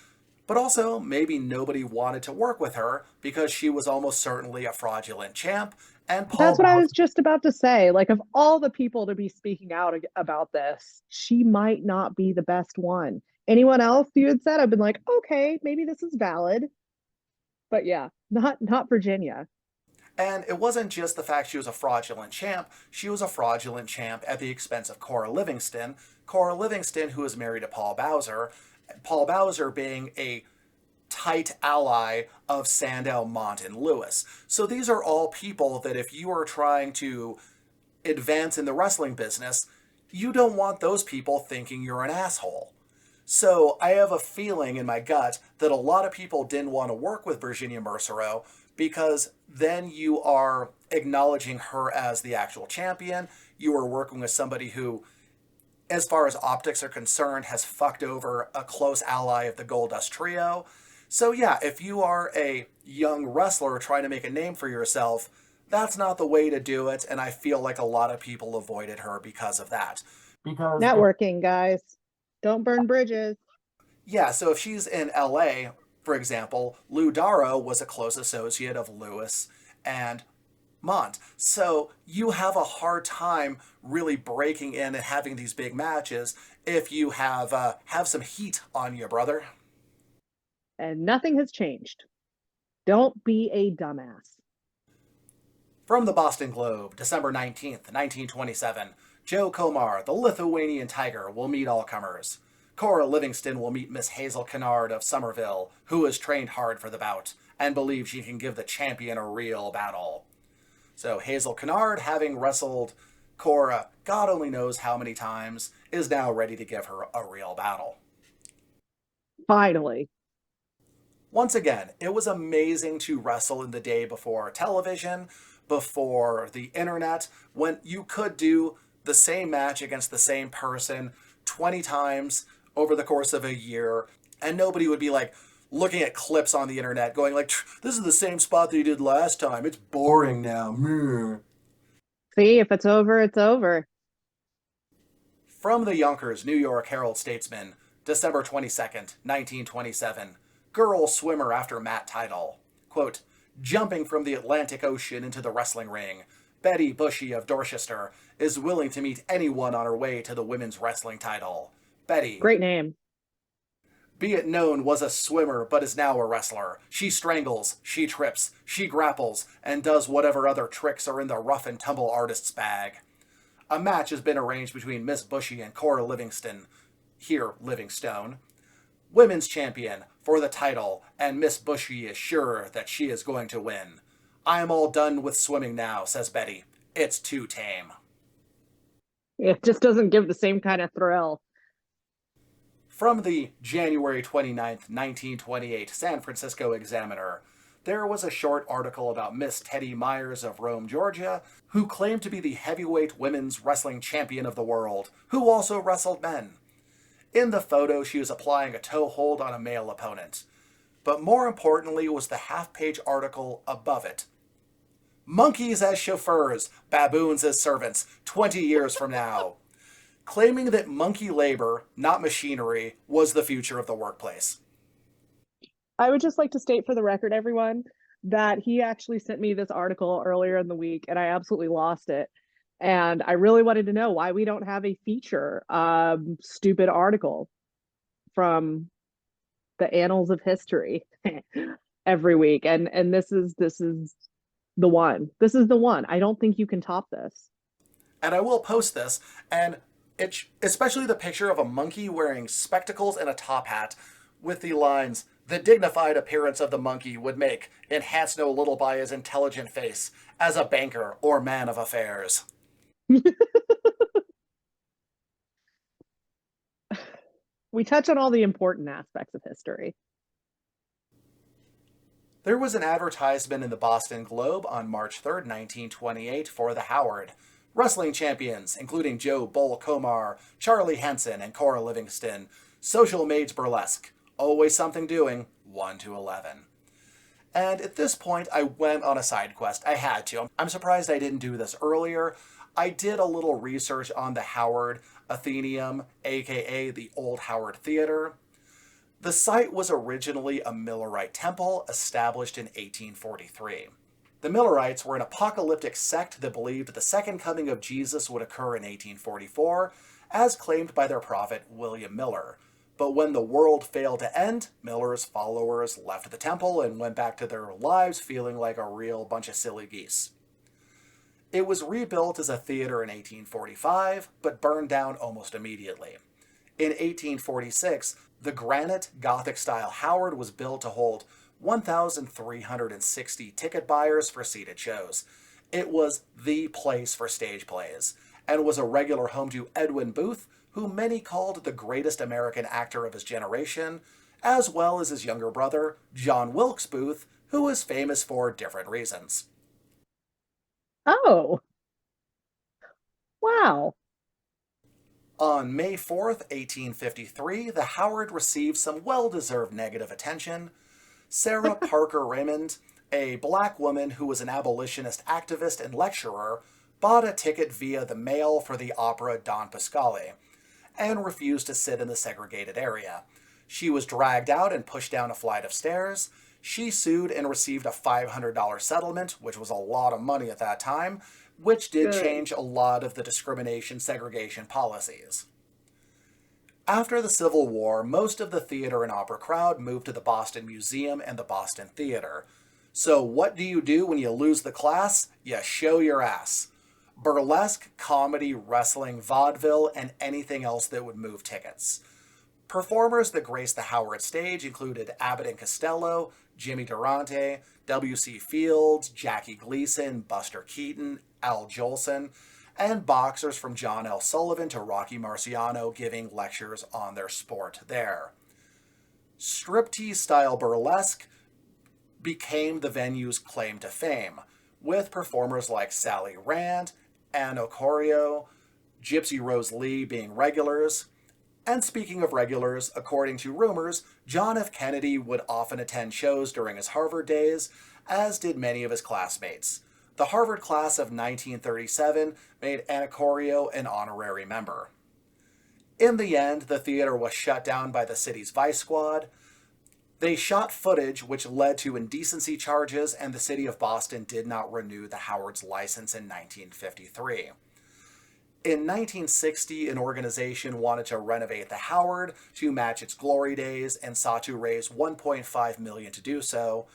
but also maybe nobody wanted to work with her because she was almost certainly a fraudulent champ. And That's what I was just about to say. Like, of all the people to be speaking out about this, she might not be the best one. Anyone else you had said, I've been like, okay, maybe this is valid. But yeah, not Virginia. And it wasn't just the fact she was a fraudulent champ. She was a fraudulent champ at the expense of Cora Livingston. Cora Livingston, who is married to Paul Bowser. Paul Bowser being a tight ally of Sandow, Mont, and Lewis. So these are all people that if you are trying to advance in the wrestling business, you don't want those people thinking you're an asshole. So I have a feeling in my gut that a lot of people didn't want to work with Virginia Mercereau because then you are acknowledging her as the actual champion. You are working with somebody who, as far as optics are concerned, has fucked over a close ally of the Goldust Trio. So yeah, if you are a young wrestler trying to make a name for yourself, that's not the way to do it, and I feel like a lot of people avoided her because of that. Because Networking, guys. Don't burn bridges. Yeah, so if she's in LA, for example, Lou Darrow was a close associate of Lewis and Mont. So you have a hard time really breaking in and having these big matches if you have some heat on you, brother. And nothing has changed. Don't be a dumbass. From the Boston Globe, December 19th, 1927, Joe Komar, the Lithuanian Tiger, will meet all comers. Cora Livingston will meet Miss Hazel Kennard of Somerville, who has trained hard for the bout and believes she can give the champion a real battle. So Hazel Kennard, having wrestled Cora God only knows how many times, is now ready to give her a real battle. Finally. Once again, it was amazing to wrestle in the day before television, before the internet, when you could do the same match against the same person 20 times over the course of a year, and nobody would be like looking at clips on the internet going like, this is the same spot that you did last time. It's boring now. Meh. See, if it's over, it's over. From the Yonkers New York Herald Statesman, December 22nd, 1927. Girl swimmer after mat title. Quote, jumping from the Atlantic Ocean into the wrestling ring, Betty Bushy of Dorchester is willing to meet anyone on her way to the women's wrestling title. Betty, Great name. be it known, was a swimmer but is now a wrestler. She strangles, she trips, she grapples, and does whatever other tricks are in the rough and tumble artist's bag. A match has been arranged between Miss Bushy and Cora Livingston, here Livingstone, women's champion, for the title, and Miss Bushy is sure that she is going to win. I'm all done with swimming now, says Betty. It's too tame. It just doesn't give the same kind of thrill. From the January 29th, 1928 San Francisco Examiner, there was a short article about Miss Teddy Myers of Rome, Georgia, who claimed to be the heavyweight women's wrestling champion of the world, who also wrestled men. In the photo, she was applying a toe hold on a male opponent. But more importantly was the half-page article above it. Monkeys as chauffeurs, baboons as servants, 20 years from now. Claiming that monkey labor, not machinery, was the future of the workplace. I would just like to state for the record, everyone, that he actually sent me this article earlier in the week and I absolutely lost it. And I really wanted to know why we don't have a feature stupid article from the annals of history every week. And this is the one. This is the one. I don't think you can top this. And I will post this, and it's especially the picture of a monkey wearing spectacles and a top hat with the lines, the dignified appearance of the monkey would make enhanced no little by his intelligent face as a banker or man of affairs. We touch on all the important aspects of history. There was an advertisement in the Boston Globe on March 3rd, 1928 for the Howard. Wrestling champions, including Joe Bull Comar, Charlie Henson, and Cora Livingston. Social Maids Burlesque. Always something doing. 1 to 11. And at this point, I went on a side quest. I had to. I'm surprised I didn't do this earlier. I did a little research on the Howard Athenaeum, aka the Old Howard Theater. The site was originally a Millerite temple established in 1843. The Millerites were an apocalyptic sect that believed the second coming of Jesus would occur in 1844, as claimed by their prophet William Miller. But when the world failed to end, Miller's followers left the temple and went back to their lives feeling like a real bunch of silly geese. It was rebuilt as a theater in 1845, but burned down almost immediately. In 1846, the granite Gothic-style Howard was built to hold 1,360 ticket buyers for seated shows. It was the place for stage plays, and was a regular home to Edwin Booth, who many called the greatest American actor of his generation, as well as his younger brother, John Wilkes Booth, who was famous for different reasons. Oh, wow. On May 4th, 1853, the Howard received some well-deserved negative attention. Sarah Parker Raymond, a black woman who was an abolitionist activist and lecturer, bought a ticket via the mail for the opera Don Pasquale, and refused to sit in the segregated area. She was dragged out and pushed down a flight of stairs. She sued and received a $500 settlement, which was a lot of money at that time, which did change a lot of the discrimination segregation policies. After the Civil War, most of the theater and opera crowd moved to the Boston Museum and the Boston Theater. So what do you do when you lose the class? You show your ass. Burlesque, comedy, wrestling, vaudeville, and anything else that would move tickets. Performers that graced the Howard stage included Abbott and Costello, Jimmy Durante, W.C. Fields, Jackie Gleason, Buster Keaton, Al Jolson, and boxers from John L. Sullivan to Rocky Marciano giving lectures on their sport there. Striptease-style burlesque became the venue's claim to fame, with performers like Sally Rand, Ann Ocorio, Gypsy Rose Lee being regulars. And speaking of regulars, according to rumors, John F. Kennedy would often attend shows during his Harvard days, as did many of his classmates. The Harvard class of 1937 made Ann Ocorio an honorary member. In the end, the theater was shut down by the city's vice squad. They shot footage which led to indecency charges, and the city of Boston did not renew the Howard's license in 1953. In 1960, an organization wanted to renovate the Howard to match its glory days and sought to raise $1.5 million to do so,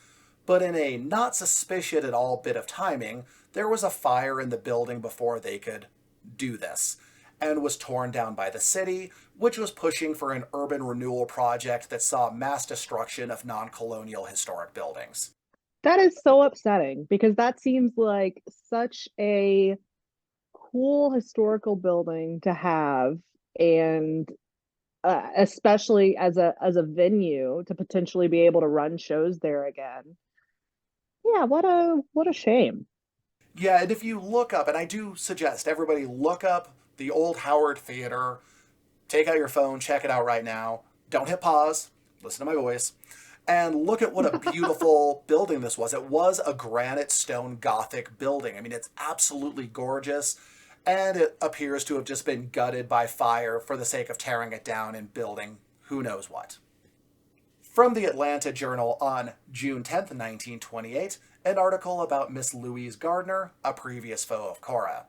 but in a not suspicious at all bit of timing, there was a fire in the building before they could do this, and was torn down by the city, which was pushing for an urban renewal project that saw mass destruction of non-colonial historic buildings. That is so upsetting because that seems like such a cool historical building to have, and especially as a venue to potentially be able to run shows there again. Yeah, what a shame. Yeah, and if you look up, and I do suggest everybody look up the old Howard Theater, take out your phone, check it out right now. Don't hit pause, listen to my voice, and look at what a beautiful building this was. It was a granite stone Gothic building. I mean, it's absolutely gorgeous, and it appears to have just been gutted by fire for the sake of tearing it down and building who knows what. From the Atlanta Journal on June 10th, 1928, an article about Miss Louise Gardner, a previous foe of Cora.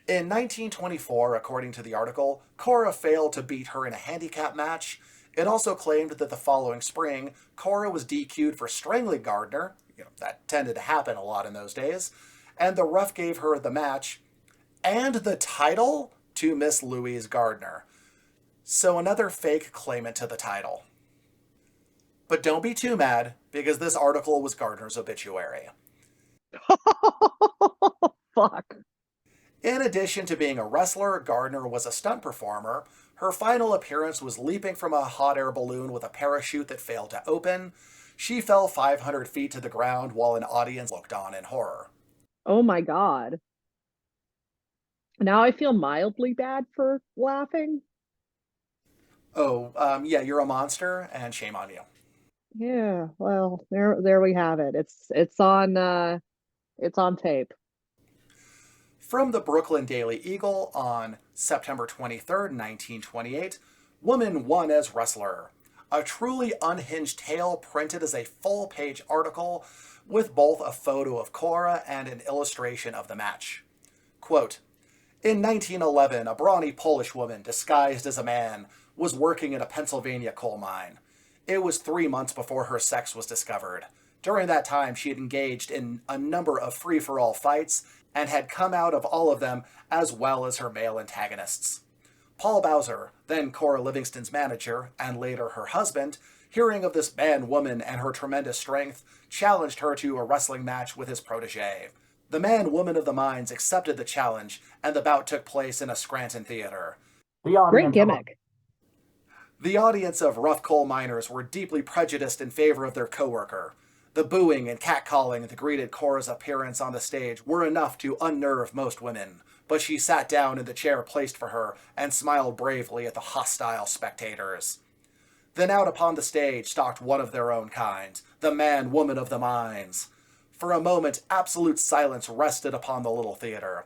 In 1924, according to the article, Cora failed to beat her in a handicap match. It also claimed that the following spring, Cora was DQ'd for strangling Gardner. That tended to happen a lot in those days. And the ref gave her the match and the title to Miss Louise Gardner. So another fake claimant to the title. But don't be too mad, because this article was Gardner's obituary. Fuck. In addition to being a wrestler, Gardner was a stunt performer. Her final appearance was leaping from a hot air balloon with a parachute that failed to open. She fell 500 feet to the ground while an audience looked on in horror. Oh my God. Now I feel mildly bad for laughing. Oh, yeah, you're a monster, and shame on you. Yeah, well, there we have it. It's on tape. From the Brooklyn Daily Eagle on September 23rd, 1928, Woman Won as Wrestler. A truly unhinged tale printed as a full-page article with both a photo of Cora and an illustration of the match. Quote, in 1911, a brawny Polish woman disguised as a man was working in a Pennsylvania coal mine. It was 3 months before her sex was discovered. During that time, she had engaged in a number of free-for-all fights and had come out of all of them as well as her male antagonists. Paul Bowser, then Cora Livingston's manager and later her husband, hearing of this man-woman and her tremendous strength, challenged her to a wrestling match with his protege. The man-woman of the mines accepted the challenge, and the bout took place in a Scranton theater. Great gimmick. The audience of rough coal miners were deeply prejudiced in favor of their coworker. The booing and catcalling that greeted Cora's appearance on the stage were enough to unnerve most women, but she sat down in the chair placed for her and smiled bravely at the hostile spectators. Then out upon the stage stalked one of their own kind, the man-woman of the mines. For a moment, absolute silence rested upon the little theater.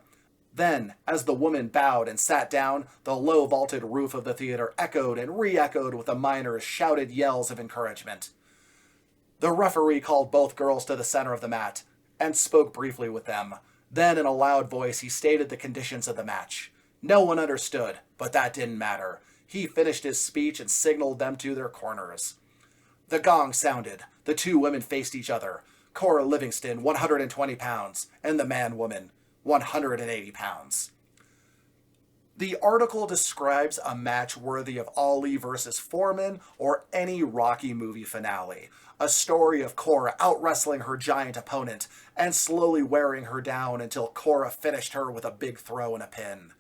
Then, as the woman bowed and sat down, the low-vaulted roof of the theater echoed and re-echoed with the miners' shouted yells of encouragement. The referee called both girls to the center of the mat and spoke briefly with them. Then, in a loud voice, he stated the conditions of the match. No one understood, but that didn't matter. He finished his speech and signaled them to their corners. The gong sounded. The two women faced each other. Cora Livingston, 120 pounds, and the man-woman, 180 pounds. The article describes a match worthy of Ali versus Foreman or any Rocky movie finale. A story of Cora out-wrestling her giant opponent and slowly wearing her down until Cora finished her with a big throw and a pin.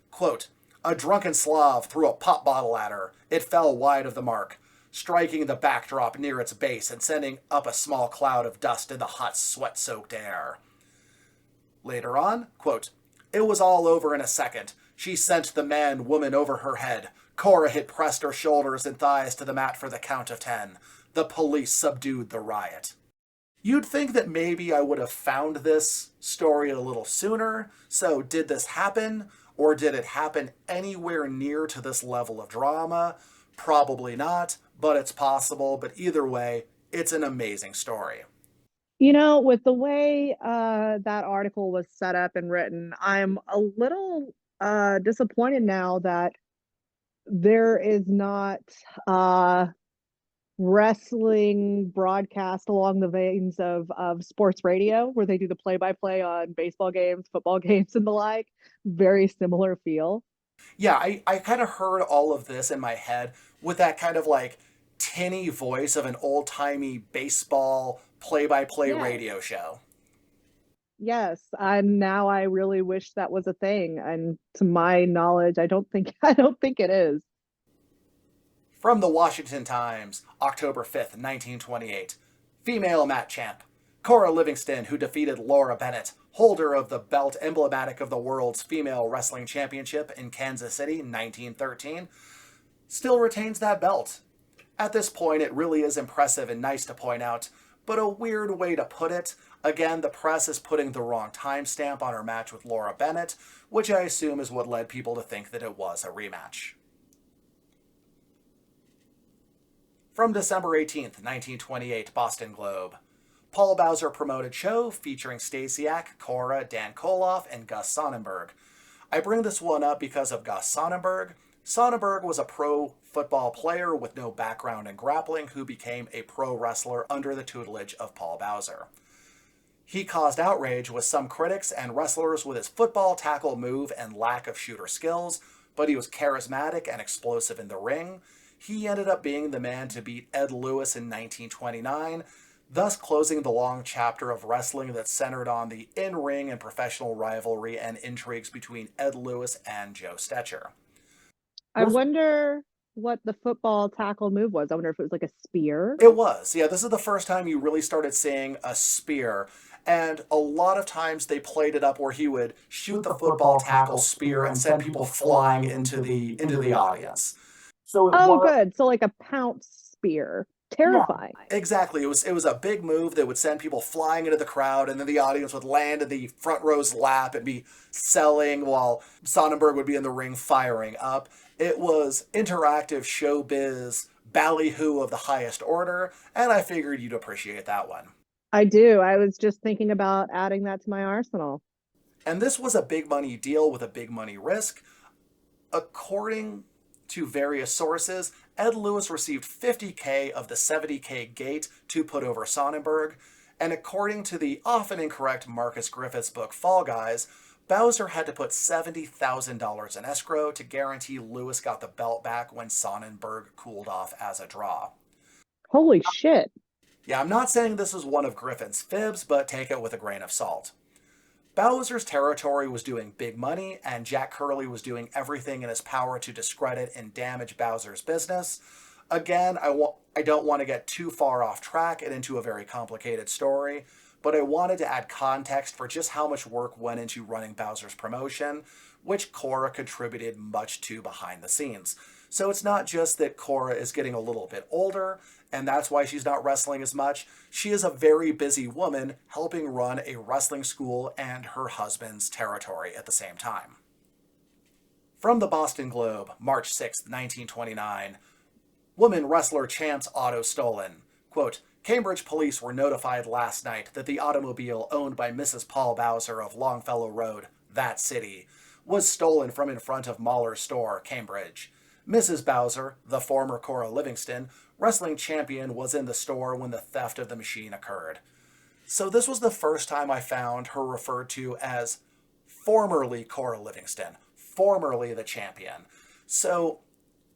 Quote, a drunken Slav threw a pop bottle at her. It fell wide of the mark. striking the backdrop near its base and sending up a small cloud of dust in the hot, sweat-soaked air. Later on, quote, "It was all over in a second. She sent the man-woman over her head. Cora had pressed her shoulders and thighs to the mat for the count of 10. The police subdued the riot." You'd think that maybe I would have found this story a little sooner. So did this happen? Or did it happen anywhere near to this level of drama? Probably not, but it's possible. But either way, it's an amazing story. With the way that article was set up and written, I'm a little disappointed now that there is not wrestling broadcast along the veins of sports radio, where they do the play-by-play on baseball games, football games, and the like. Very similar feel. Yeah, I kind of heard all of this in my head with that kind of like tinny voice of an old-timey baseball play-by-play Yeah. radio show. Yes, and now I really wish that was a thing. And to my knowledge, I don't think it is. From the Washington Times, October 5th, 1928. Female mat champ. Cora Livingston, who defeated Laura Bennett, holder of the belt emblematic of the world's female wrestling championship in Kansas City, 1913, still retains that belt. At this point, it really is impressive and nice to point out, but a weird way to put it. Again, the press is putting the wrong timestamp on her match with Laura Bennett, which I assume is what led people to think that it was a rematch. From December 18th, 1928, Boston Globe. Paul Bowser promoted show featuring Stasiak, Cora, Dan Koloff, and Gus Sonnenberg. I bring this one up because of Gus Sonnenberg. Sonnenberg was a pro football player with no background in grappling who became a pro wrestler under the tutelage of Paul Bowser. He caused outrage with some critics and wrestlers with his football tackle move and lack of shooter skills, but he was charismatic and explosive in the ring. He ended up being the man to beat Ed Lewis in 1929, thus closing the long chapter of wrestling that centered on the in-ring and professional rivalry and intrigues between Ed Lewis and Joe Stecher. I wonder what the football tackle move was. I wonder if it was like a spear. It was. Yeah, this is the first time you really started seeing a spear. And a lot of times they played it up where he would shoot the football tackle spear and send people flying into the audience. So good. So like a pounce spear. Terrifying. Yeah, exactly. It was a big move that would send people flying into the crowd, and then the audience would land in the front row's lap and be selling while Sonnenberg would be in the ring firing up. It was interactive showbiz ballyhoo of the highest order, and I figured you'd appreciate that one. I do. I was just thinking about adding that to my arsenal. And this was a big money deal with a big money risk. According to various sources, Ed Lewis received $50K of the $70K gate to put over Sonnenberg, and according to the often incorrect Marcus Griffith's book Fall Guys, Bowser had to put $70,000 in escrow to guarantee Lewis got the belt back when Sonnenberg cooled off as a draw. Holy shit. Yeah, I'm not saying this is one of Griffin's fibs, but take it with a grain of salt. Bowser's territory was doing big money, and Jack Curley was doing everything in his power to discredit and damage Bowser's business. Again, I don't want to get too far off track and into a very complicated story, but I wanted to add context for just how much work went into running Bowser's promotion, which Cora contributed much to behind the scenes. So it's not just that Cora is getting a little bit older, and that's why she's not wrestling as much. She is a very busy woman helping run a wrestling school and her husband's territory at the same time. From the Boston Globe, March 6, 1929. Woman wrestler champs auto stolen. Quote, Cambridge police were notified last night that the automobile owned by Mrs. Paul Bowser of Longfellow Road, that city, was stolen from in front of Mahler's store, Cambridge. Mrs. Bowser, the former Cora Livingston, wrestling champion, was in the store when the theft of the machine occurred. So this was the first time I found her referred to as formerly Cora Livingston, formerly the champion. So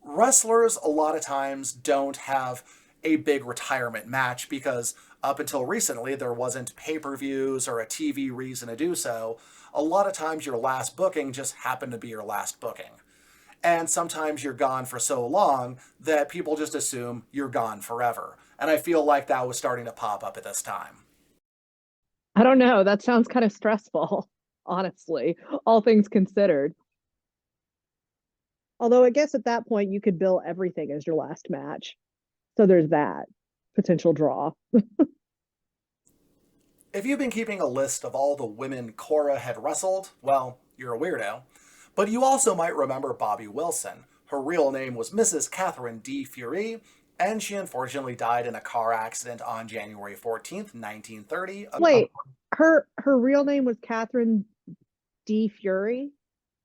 wrestlers a lot of times don't have a big retirement match because up until recently there wasn't pay-per-views or a TV reason to do so. A lot of times your last booking just happened to be your last booking. And sometimes you're gone for so long that people just assume you're gone forever. And I feel like that was starting to pop up at this time. I don't know. That sounds kind of stressful, honestly, all things considered. Although I guess at that point you could bill everything as your last match. So there's that potential draw. If you've been keeping a list of all the women Cora had wrestled, well, you're a weirdo. But you also might remember Bobby Wilson. Her real name was Mrs. Catherine D. Fury, and she unfortunately died in a car accident on January 14th, 1930. Wait, her real name was Catherine D. Fury?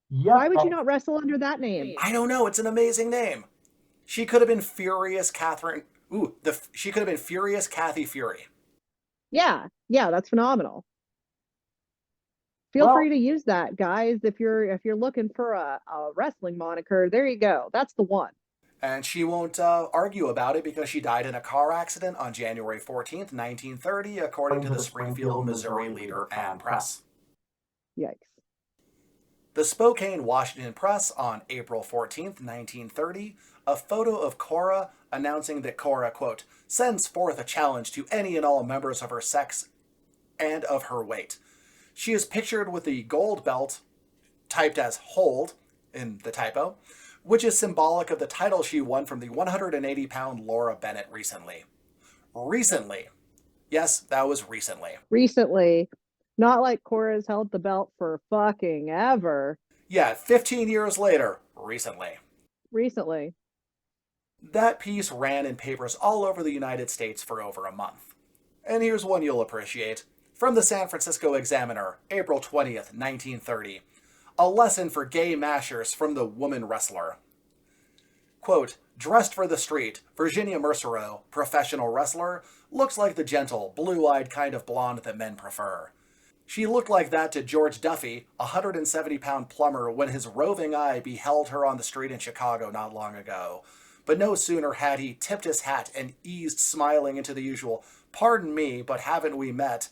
Why Yep. would you not wrestle under that name? I don't know, it's an amazing name. She could have been Furious Catherine. She could have been Furious Kathy Fury. Yeah, that's phenomenal. Feel Well, free to use that, guys. If you're looking for a wrestling moniker, there you go. That's the one. And she won't argue about it because she died in a car accident on January 14th, 1930, according to the Springfield, Missouri Leader and Press. Yikes. The Spokane, Washington Press on April 14th, 1930, a photo of Cora announcing that Cora, quote, sends forth a challenge to any and all members of her sex and of her weight. She is pictured with the gold belt, typed as hold in the typo, which is symbolic of the title she won from the 180-pound Laura Bennett recently. Recently. Yes, that was recently. Recently, not like Cora's held the belt for fucking ever. Yeah, 15 years later, recently. Recently. That piece ran in papers all over the United States for over a month. And here's one you'll appreciate. From the San Francisco Examiner, April 20th, 1930. A lesson for gay mashers from the woman wrestler. Quote, dressed for the street, Virginia Mercereau, professional wrestler, looks like the gentle, blue-eyed kind of blonde that men prefer. She looked like that to George Duffy, a 170-pound plumber, when his roving eye beheld her on the street in Chicago not long ago. But no sooner had he tipped his hat and eased smiling into the usual, pardon me, but haven't we met,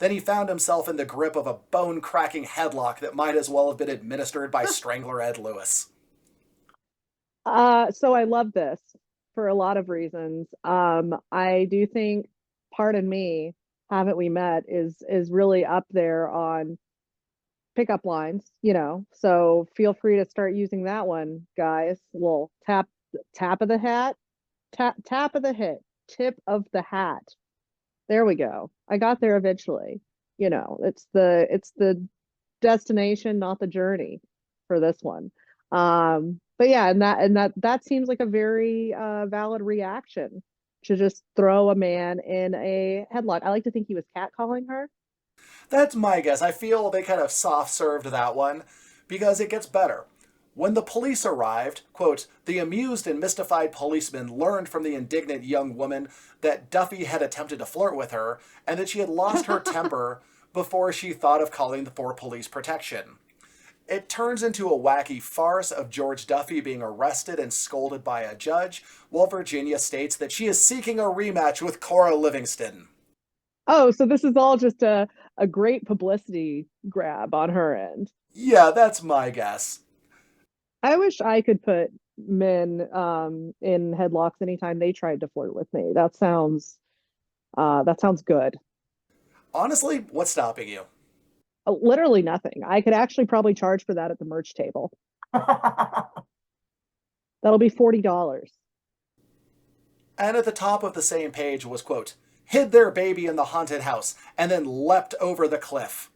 than he found himself in the grip of a bone-cracking headlock that might as well have been administered by Strangler Ed Lewis. So I love this for a lot of reasons. I do think Pardon Me, Haven't We Met is really up there on pickup lines, so feel free to start using that one, guys. Well, tap of the hat, tap of the hit, tip of the hat. There we go. I got there eventually. It's the destination, not the journey for this one. But yeah, and that seems like a very valid reaction to just throw a man in a headlock. I like to think he was catcalling her. That's my guess. I feel they kind of soft-served that one because it gets better. When the police arrived, quote, the amused and mystified policeman learned from the indignant young woman that Duffy had attempted to flirt with her and that she had lost her temper before she thought of calling for police protection. It turns into a wacky farce of George Duffy being arrested and scolded by a judge, while Virginia states that she is seeking a rematch with Cora Livingston. Oh, so this is all just a great publicity grab on her end. Yeah, that's my guess. I wish I could put men in headlocks anytime they tried to flirt with me. That sounds good. Honestly, what's stopping you? Literally nothing. I could actually probably charge for that at the merch table. That'll be $40. And at the top of the same page was, quote, hid their baby in the haunted house and then leapt over the cliff.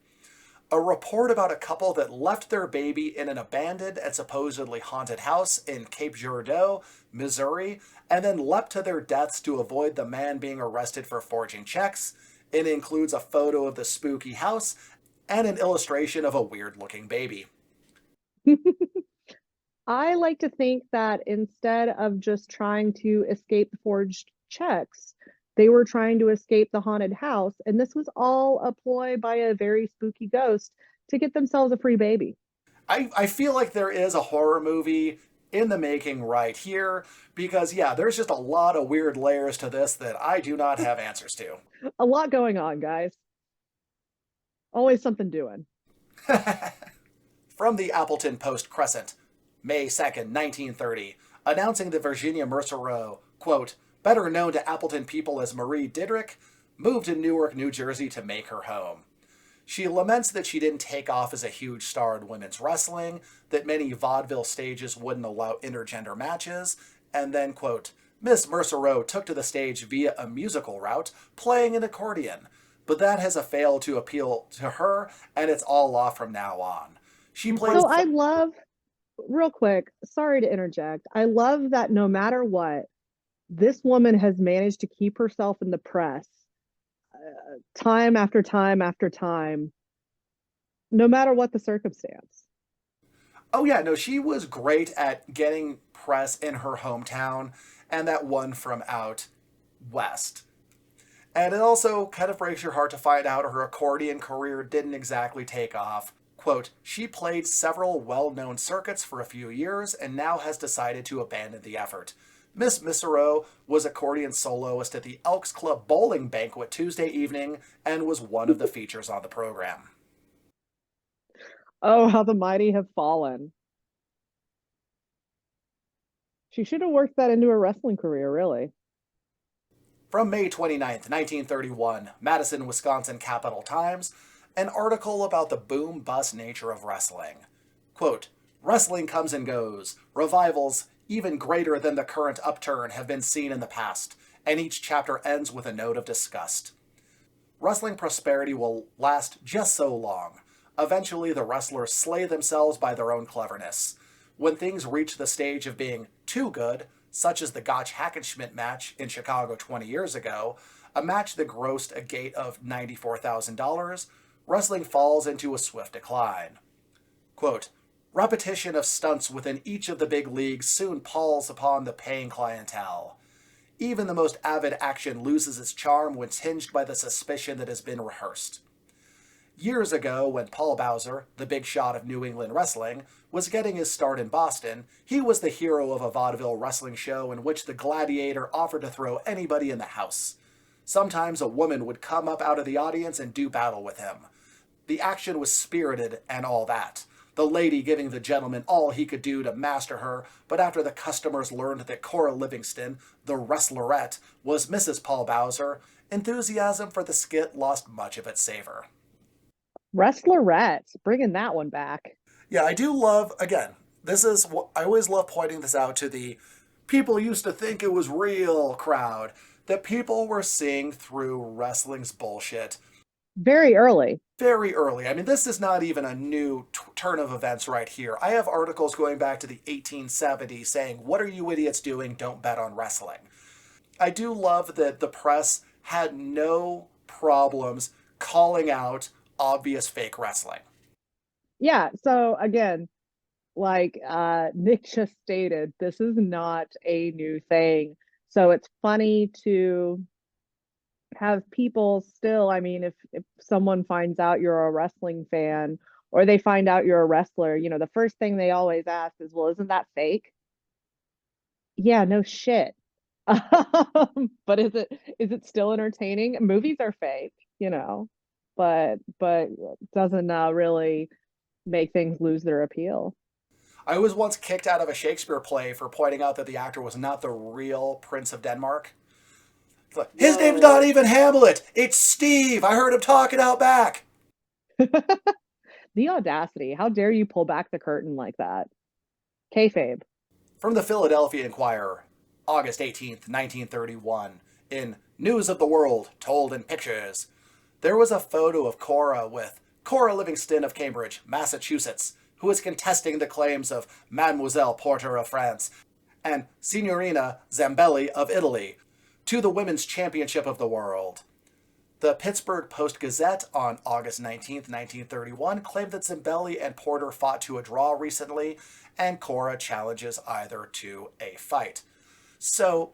A report about a couple that left their baby in an abandoned and supposedly haunted house in Cape Girardeau, Missouri, and then leapt to their deaths to avoid the man being arrested for forging checks. It includes a photo of the spooky house and an illustration of a weird-looking baby. I like to think that instead of just trying to escape the forged checks, they were trying to escape the haunted house, and this was all a ploy by a very spooky ghost to get themselves a free baby. I feel like there is a horror movie in the making right here, because, yeah, there's just a lot of weird layers to this that I do not have answers to. A lot going on, guys. Always something doing. From the Appleton Post-Crescent, May 2nd, 1930, announcing that Virginia Mercereau, quote, better known to Appleton people as Marie Diedrich, moved to Newark, New Jersey to make her home. She laments that she didn't take off as a huge star in women's wrestling, that many vaudeville stages wouldn't allow intergender matches, and then, quote, Miss Mercereau took to the stage via a musical route, playing an accordion, but that has failed to appeal to her, and it's all off from now on. She plays... So I love, real quick, sorry to interject. I love that no matter what, this woman has managed to keep herself in the press time after time after time, no matter what the circumstance. Oh, yeah, no, she was great at getting press in her hometown and that one from out west. And it also kind of breaks your heart to find out her accordion career didn't exactly take off. Quote, she played several well-known circuits for a few years and now has decided to abandon the effort. Miss Mercereau was accordion soloist at the Elks Club bowling banquet Tuesday evening and was one of the features on the program. Oh, how the mighty have fallen. She should have worked that into her wrestling career, really. From May 29th, 1931, Madison, Wisconsin Capital Times, an article about the boom-bust nature of wrestling. Quote, wrestling comes and goes. Revivals, even greater than the current upturn, have been seen in the past, and each chapter ends with a note of disgust. Wrestling prosperity will last just so long. Eventually, the wrestlers slay themselves by their own cleverness. When things reach the stage of being too good, such as the Gotch Hackenschmidt match in Chicago 20 years ago, a match that grossed a gate of $94,000, wrestling falls into a swift decline. Quote, repetition of stunts within each of the big leagues soon palls upon the paying clientele. Even the most avid action loses its charm when tinged by the suspicion that has been rehearsed. Years ago, when Paul Bowser, the big shot of New England wrestling, was getting his start in Boston, he was the hero of a vaudeville wrestling show in which the gladiator offered to throw anybody in the house. Sometimes a woman would come up out of the audience and do battle with him. The action was spirited and all that, the lady giving the gentleman all he could do to master her, but after the customers learned that Cora Livingston, the wrestlerette, was Mrs. Paul Bowser, enthusiasm for the skit lost much of its savor. Wrestlerettes, bringing that one back. Yeah, I do love, again, this is what I always love pointing this out to the people used to think it was real crowd, that people were seeing through wrestling's bullshit. Very early. Very early. I mean, this is not even a new turn of events right here. I have articles going back to the 1870s saying, what are you idiots doing? Don't bet on wrestling. I do love that the press had no problems calling out obvious fake wrestling. Yeah, so again, like Nick just stated, this is not a new thing. So it's funny to have people still, I mean, if someone finds out you're a wrestling fan or they find out you're a wrestler, you know, the first thing they always ask is, well, isn't that fake? Yeah, no shit. But is it still entertaining? Movies are fake, you know, but it doesn't really make things lose their appeal. I was once kicked out of a Shakespeare play for pointing out that the actor was not the real Prince of Denmark. Like, his name's not even Hamlet. It's Steve. I heard him talking out back. The audacity. How dare you pull back the curtain like that? Kayfabe. From the Philadelphia Inquirer, August 18th, 1931, in News of the World, Told in Pictures, there was a photo of Cora with Cora Livingston of Cambridge, Massachusetts, who is contesting the claims of Mademoiselle Porter of France and Signorina Zambelli of Italy to the Women's Championship of the World. The Pittsburgh Post-Gazette on August 19th, 1931 claimed that Zambelli and Porter fought to a draw recently, and Cora challenges either to a fight. So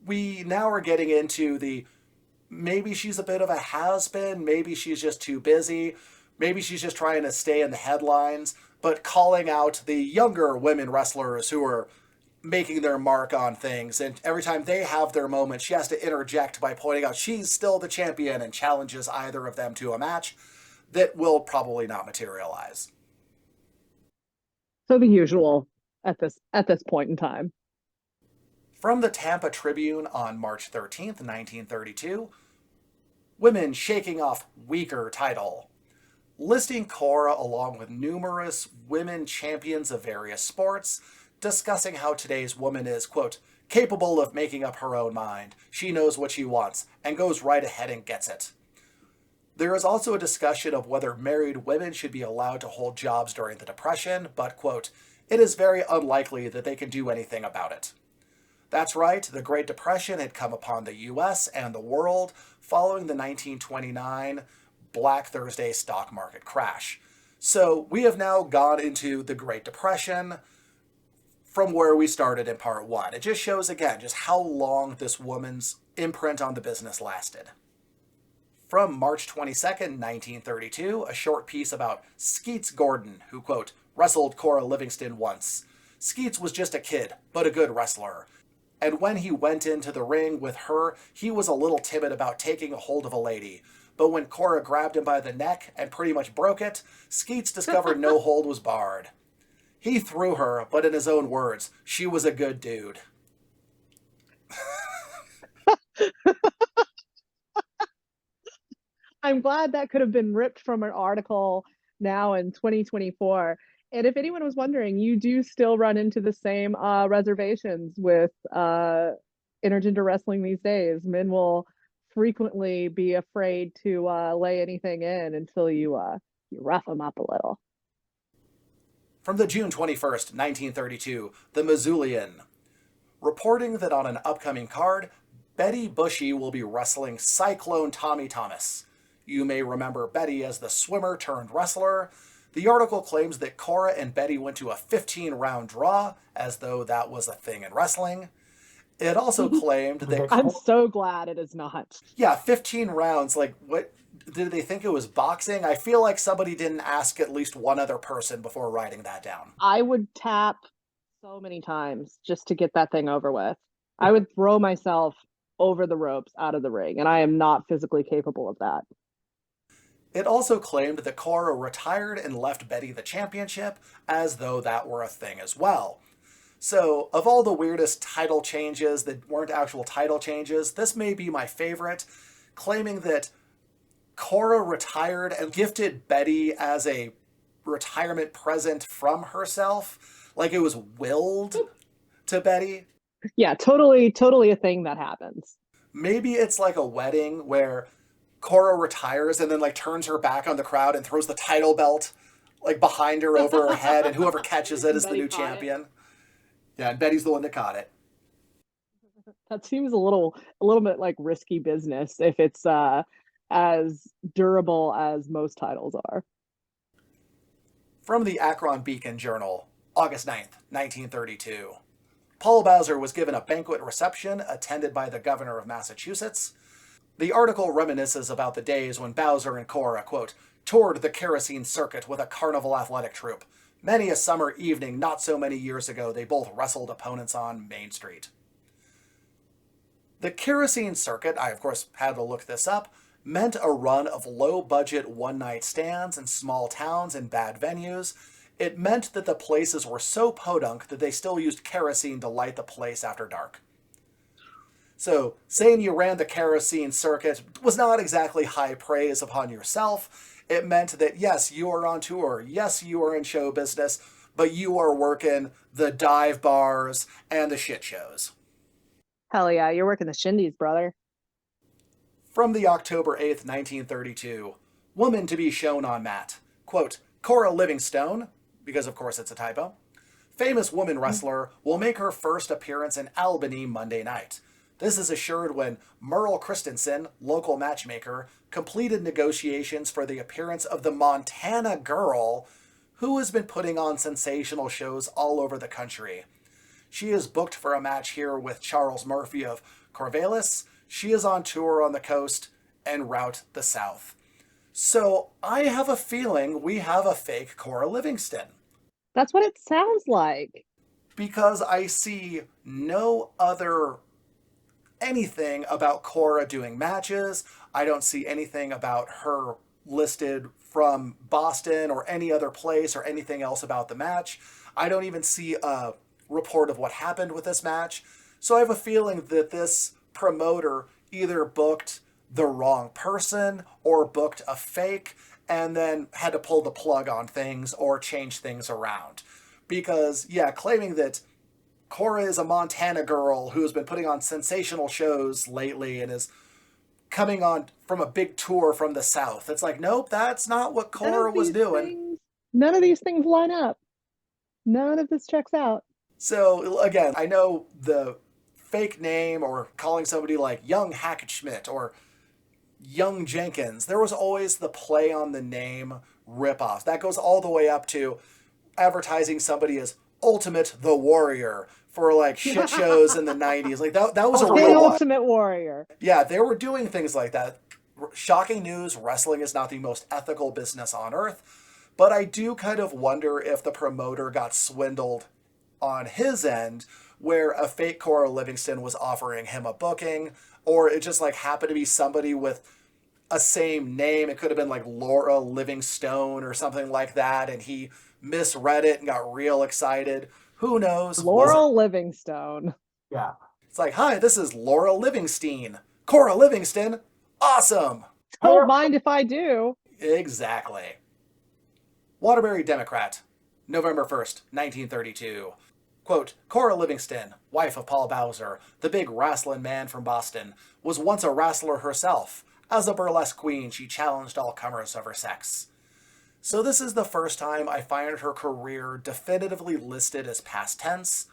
we now are getting into the maybe she's a bit of a has-been, maybe she's just too busy, maybe she's just trying to stay in the headlines, but calling out the younger women wrestlers who are making their mark on things, and every time they have their moment, she has to interject by pointing out she's still the champion and challenges either of them to a match that will probably not materialize. So the usual. at this point in time. From the Tampa Tribune on March 13th, 1932, women shaking off weaker title, listing Cora along with numerous women champions of various sports, discussing how today's woman is, quote, capable of making up her own mind. She knows what she wants and goes right ahead and gets it. There is also a discussion of whether married women should be allowed to hold jobs during the Depression, but, quote, it is very unlikely that they can do anything about it. That's right, the Great Depression had come upon the US and the world following the 1929 Black Thursday stock market crash. So we have now gone into the Great Depression from where we started in part one. It just shows again just how long this woman's imprint on the business lasted. From March 22nd, 1932, a short piece about Skeets Gordon, who, quote, wrestled Cora Livingston once. Skeets was just a kid, but a good wrestler. And when he went into the ring with her, he was a little timid about taking a hold of a lady. But when Cora grabbed him by the neck and pretty much broke it, Skeets discovered no hold was barred. He threw her, but in his own words, she was a good dude. I'm glad that could have been ripped from an article now in 2024. And if anyone was wondering, you do still run into the same reservations with intergender wrestling these days. Men will frequently be afraid to lay anything in until you rough them up a little. From the June 21st, 1932, the Missoulian, reporting that on an upcoming card, Betty Bushy will be wrestling Cyclone Tommy Thomas. You may remember Betty as the swimmer turned wrestler. The article claims that Cora and Betty went to a 15-round draw, as though that was a thing in wrestling. It also claimed that... I'm so glad it is not. Yeah, 15 rounds. Like, what? Did they think it was boxing? I feel like somebody didn't ask at least one other person before writing that down. I would tap so many times just to get that thing over with. I would throw myself over the ropes out of the ring, and I am not physically capable of that. It also claimed that Cora retired and left Betty the championship, as though that were a thing as well. So, of all the weirdest title changes that weren't actual title changes, this may be my favorite, claiming that Cora retired and gifted Betty as a retirement present from herself, like it was willed to Betty. Yeah, totally a thing that happens. Maybe it's like a wedding where Cora retires and then like turns her back on the crowd and throws the title belt like behind her over her head, and whoever catches it is the new champion. Yeah, and Betty's the one that caught it. That seems a little bit like risky business if it's as durable as most titles are. From the Akron Beacon Journal, August 9th, 1932. Paul Bowser was given a banquet reception attended by the governor of Massachusetts. The article reminisces about the days when Bowser and Cora, quote, toured the kerosene circuit with a carnival athletic troupe. Many a summer evening not so many years ago, they both wrestled opponents on Main Street. The kerosene circuit, I of course had to look this up, meant a run of low-budget one-night stands in small towns and bad venues. It meant that the places were so podunk that they still used kerosene to light the place after dark. So, saying you ran the kerosene circuit was not exactly high praise upon yourself. It meant that, yes, you are on tour, yes, you are in show business, but you are working the dive bars and the shit shows. Hell yeah, you're working the shindies, brother. From the October 8th, 1932, woman to be shown on mat. Quote, Cora Livingston, because of course it's a typo, famous woman wrestler, will make her first appearance in Albany Monday night. This is assured when Merle Christensen, local matchmaker, completed negotiations for the appearance of the Montana Girl, who has been putting on sensational shows all over the country. She is booked for a match here with Charles Murphy of Corvallis. She is on tour on the coast en route the south. So I have a feeling we have a fake Cora Livingston. That's what it sounds like. Because I see no other anything about Cora doing matches. I don't see anything about her listed from Boston or any other place or anything else about the match. I don't even see a report of what happened with this match. So I have a feeling that this promoter either booked the wrong person or booked a fake and then had to pull the plug on things or change things around. Because, yeah, claiming that Cora is a Montana girl who's been putting on sensational shows lately and is coming on from a big tour from the South. It's like, nope, that's not what Cora was doing. None of these things line up. None of this checks out. So, again, I know the fake name or calling somebody like Young Hackenschmidt or Young Jenkins, there was always the play on the name ripoff. That goes all the way up to advertising somebody as Ultimate the Warrior for like shit shows in the 90s. Like that was a The real one. Ultimate Warrior. Yeah, they were doing things like that. Shocking news, wrestling is not the most ethical business on earth, but I do kind of wonder if the promoter got swindled on his end where a fake Cora Livingston was offering him a booking, or it just like happened to be somebody with a same name. It could have been like Laura Livingstone or something like that, and he misread it and got real excited. Who knows? Laurel Livingstone. Yeah. It's like, hi, this is Laura Livingston. Cora Livingston? Awesome! Don't mind if I do. Exactly. Waterbury Democrat, November 1st, 1932. Quote, Cora Livingston, wife of Paul Bowser, the big wrestling man from Boston, was once a wrestler herself. As a burlesque queen, she challenged all comers of her sex. So this is the first time I find her career definitively listed as past tense.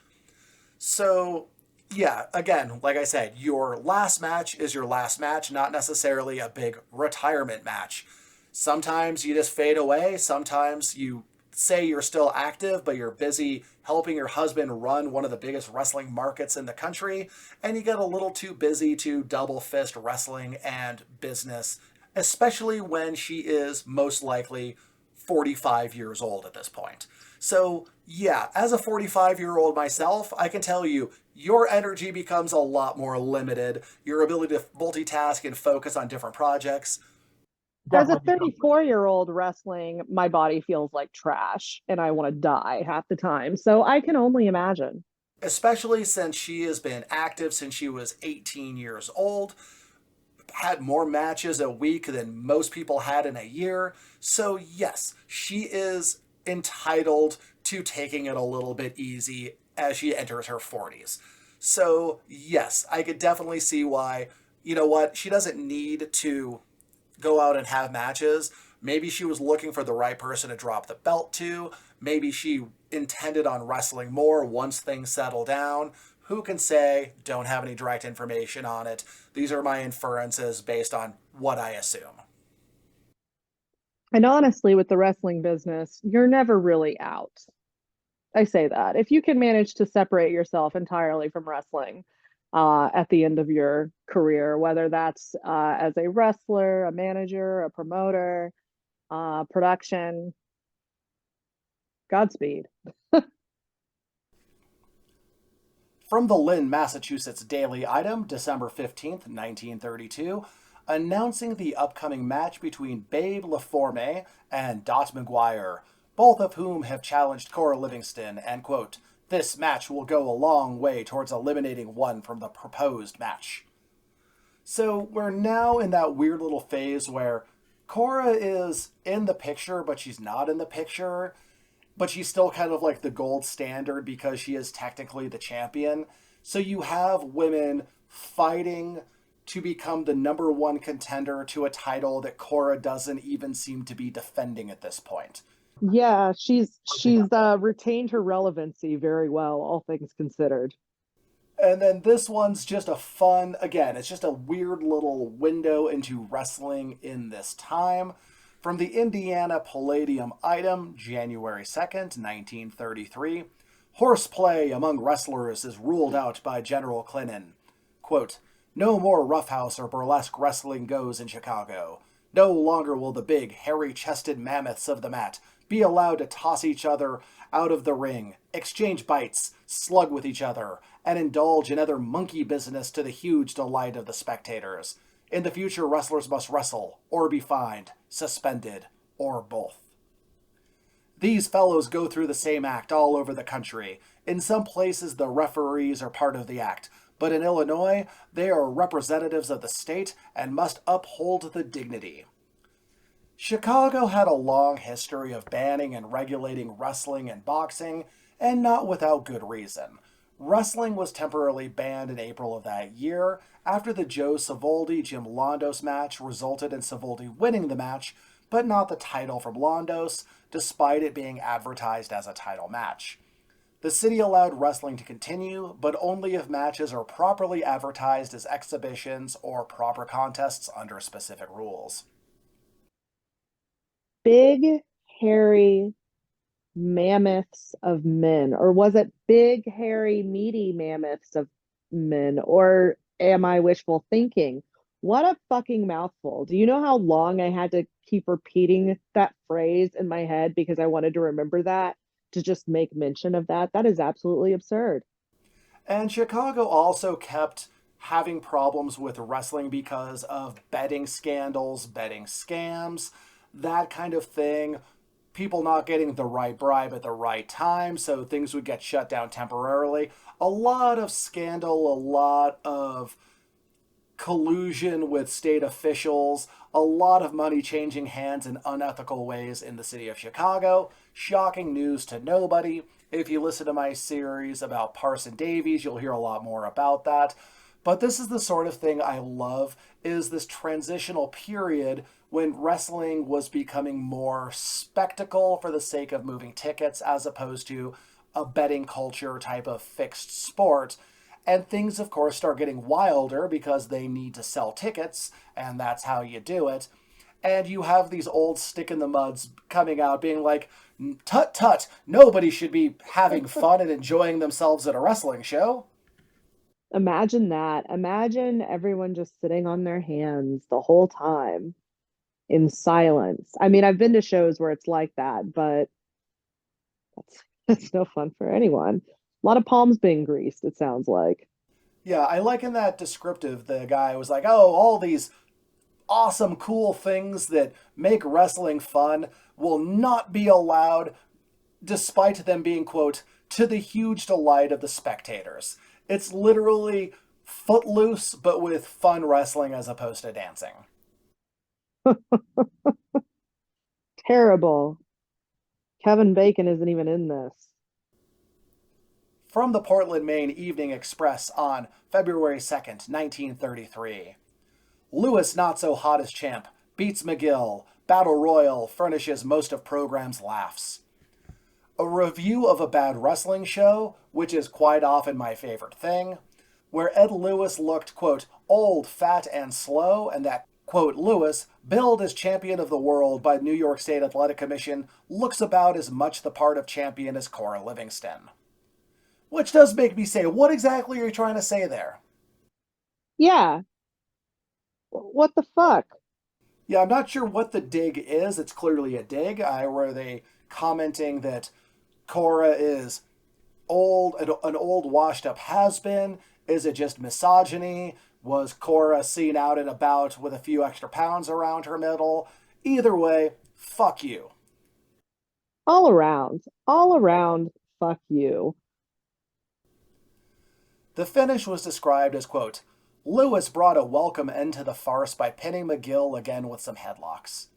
So, yeah, again, like I said, your last match is your last match, not necessarily a big retirement match. Sometimes you just fade away. Sometimes you say you're still active, but you're busy helping your husband run one of the biggest wrestling markets in the country, and you get a little too busy to double fist wrestling and business, especially when she is most likely 45 years old at this point. So, yeah, as a 45-year-old myself, I can tell you, your energy becomes a lot more limited. Your ability to multitask and focus on different projects. As a Definitely 34-year-old wrestling, my body feels like trash and I want to die half the time. So I can only imagine. Especially since she has been active since she was 18 years old, had more matches a week than most people had in a year. So, yes, she is entitled to taking it a little bit easy as she enters her 40s. So, yes, I could definitely see why, you know what, she doesn't need to go out and have matches. Maybe she was looking for the right person to drop the belt to. Maybe she intended on wrestling more once things settle down. Who can say? Don't have any direct information on it. These are my inferences based on what I assume. And honestly, with the wrestling business, you're never really out. I say that. If you can manage to separate yourself entirely from wrestling at the end of your career, whether that's as a wrestler, a manager, a promoter, production, Godspeed. From the Lynn, Massachusetts Daily Item, December 15th, 1932, announcing the upcoming match between Babe LaForme and Dot McGuire, both of whom have challenged Cora Livingston, and quote, this match will go a long way towards eliminating one from the proposed match. So we're now in that weird little phase where Cora is in the picture, but she's not in the picture, but she's still kind of like the gold standard because she is technically the champion. So you have women fighting to become the number one contender to a title that Cora doesn't even seem to be defending at this point. Yeah, she's retained her relevancy very well, all things considered. And then this one's just a fun, again, it's just a weird little window into wrestling in this time. From the Indiana Palladium Item, January 2nd, 1933, horseplay among wrestlers is ruled out by General Clinton. Quote, no more roughhouse or burlesque wrestling goes in Chicago. No longer will the big, hairy-chested mammoths of the mat be allowed to toss each other out of the ring, exchange bites, slug with each other, and indulge in other monkey business to the huge delight of the spectators. In the future, wrestlers must wrestle, or be fined, suspended, or both. These fellows go through the same act all over the country. In some places, the referees are part of the act, but in Illinois, they are representatives of the state and must uphold the dignity. Chicago had a long history of banning and regulating wrestling and boxing, and not without good reason. Wrestling was temporarily banned in April of that year after the Joe Savoldi-Jim Londos match resulted in Savoldi winning the match, but not the title from Londos, despite it being advertised as a title match. The city allowed wrestling to continue, but only if matches are properly advertised as exhibitions or proper contests under specific rules. Big, hairy mammoths of men, or was it big, hairy, meaty mammoths of men, or am I wishful thinking? What a fucking mouthful. Do you know how long I had to keep repeating that phrase in my head because I wanted to remember that to just make mention of that? That is absolutely absurd. And Chicago also kept having problems with wrestling because of betting scandals, betting scams, that kind of thing. People not getting the right bribe at the right time, so things would get shut down temporarily. A lot of scandal, a lot of collusion with state officials, a lot of money changing hands in unethical ways in the city of Chicago. Shocking news to nobody. If you listen to my series about Parson Davies, you'll hear a lot more about that. But this is the sort of thing I love, is this transitional period when wrestling was becoming more spectacle for the sake of moving tickets as opposed to a betting culture type of fixed sport. And things, of course, start getting wilder because they need to sell tickets, and that's how you do it. And you have these old stick in the muds coming out being like, tut tut, nobody should be having fun and enjoying themselves at a wrestling show. Imagine that. Imagine everyone just sitting on their hands the whole time in silence. I mean, I've been to shows where it's like that, but that's no fun for anyone. A lot of palms being greased, it sounds like. Yeah, I like in that descriptive, the guy was like, oh, all these awesome, cool things that make wrestling fun will not be allowed, despite them being, quote, to the huge delight of the spectators. It's literally footloose, but with fun wrestling as opposed to dancing. Terrible. Kevin Bacon isn't even in this. From the Portland, Maine Evening Express on February 2nd, 1933. Lewis not so hot as champ, beats McGill, Battle Royal furnishes most of program's laughs. A review of a bad wrestling show, which is quite often my favorite thing, where Ed Lewis looked, quote, old, fat, and slow, and that, quote, Lewis, billed as champion of the world by New York State Athletic Commission, looks about as much the part of champion as Cora Livingston. Which does make me say, what exactly are you trying to say there? Yeah. What the fuck? Yeah, I'm not sure what the dig is. It's clearly a dig. Were they commenting that Cora is old, an old washed up has-been? Is it just misogyny? Was Cora seen out and about with a few extra pounds around her middle? Either way, fuck you. All around, fuck you. The finish was described as, quote, Lewis brought a welcome end to the farce by pinning McGill again with some headlocks.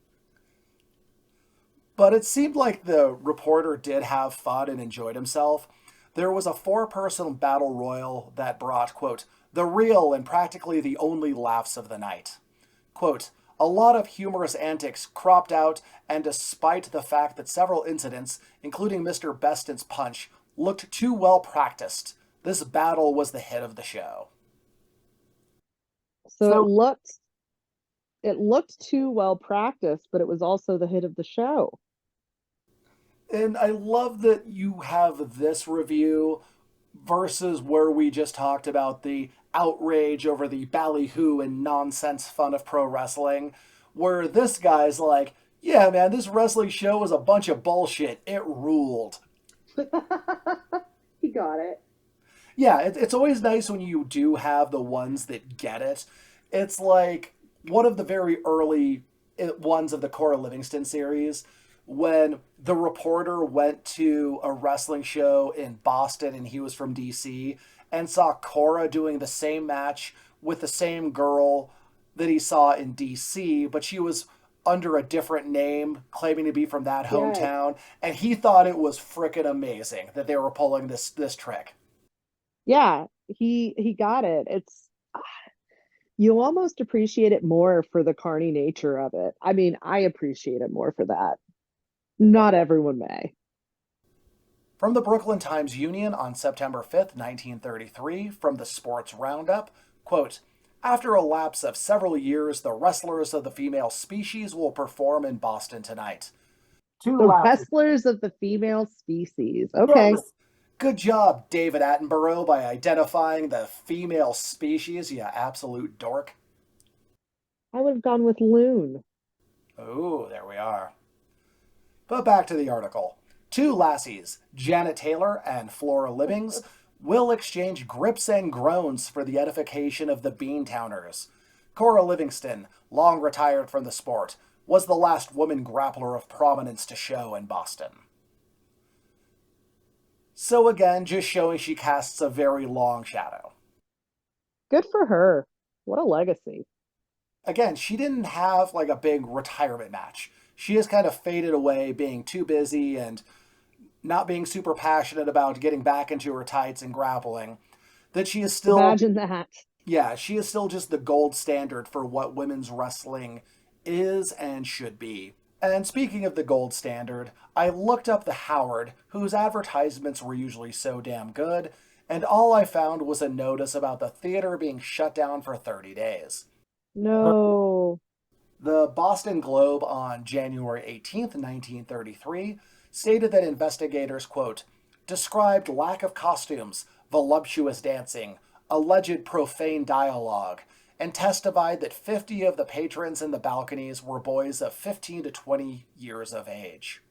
But it seemed like the reporter did have fun and enjoyed himself. There was a four-person battle royal that brought, quote, the real and practically the only laughs of the night. Quote, a lot of humorous antics cropped out, and despite the fact that several incidents, including Mr. Beston's punch, looked too well practiced, this battle was the hit of the show. So So it looked too well practiced, but it was also the hit of the show. And I love that you have this review versus where we just talked about the outrage over the ballyhoo and nonsense fun of pro wrestling, where this guy's like, yeah, man, this wrestling show was a bunch of bullshit. It ruled. He got it. Yeah, it's always nice when you do have the ones that get it. It's like one of the very early ones of the Cora Livingston series, when the reporter went to a wrestling show in Boston and he was from DC and saw Cora doing the same match with the same girl that he saw in DC, but she was under a different name, claiming to be from that Yes. hometown, and he thought it was freaking amazing that they were pulling this trick. Yeah, he got it. It's you almost appreciate it more for the carny nature of it. I mean, I appreciate it more for that. Not everyone may. From the Brooklyn Times Union on September 5th, 1933, from the Sports Roundup, quote, after a lapse of several years, the wrestlers of the female species will perform in Boston tonight. Two The lasses. wrestlers of the female species. Yeah, Okay. Good job, David Attenborough, by identifying the female species, you absolute dork. I would have gone with Loon. Oh, there we are. But back to the article. Two lassies, Janet Taylor and Flora Libbings, will exchange grips and groans for the edification of the Beantowners. Cora Livingston, long retired from the sport, was the last woman grappler of prominence to show in Boston. So again, just showing she casts a very long shadow. Good for her. What a legacy. Again, she didn't have like a big retirement match. She has kind of faded away, being too busy and not being super passionate about getting back into her tights and grappling. That she is still, Imagine that. yeah, she is still just the gold standard for what women's wrestling is and should be. And speaking of the gold standard, I looked up the Howard, whose advertisements were usually so damn good, and all I found was a notice about the theater being shut down for 30 days. No. The Boston Globe on January 18th, 1933, stated that investigators, quote, described lack of costumes, voluptuous dancing, alleged profane dialogue, and testified that 50 of the patrons in the balconies were boys of 15 to 20 years of age.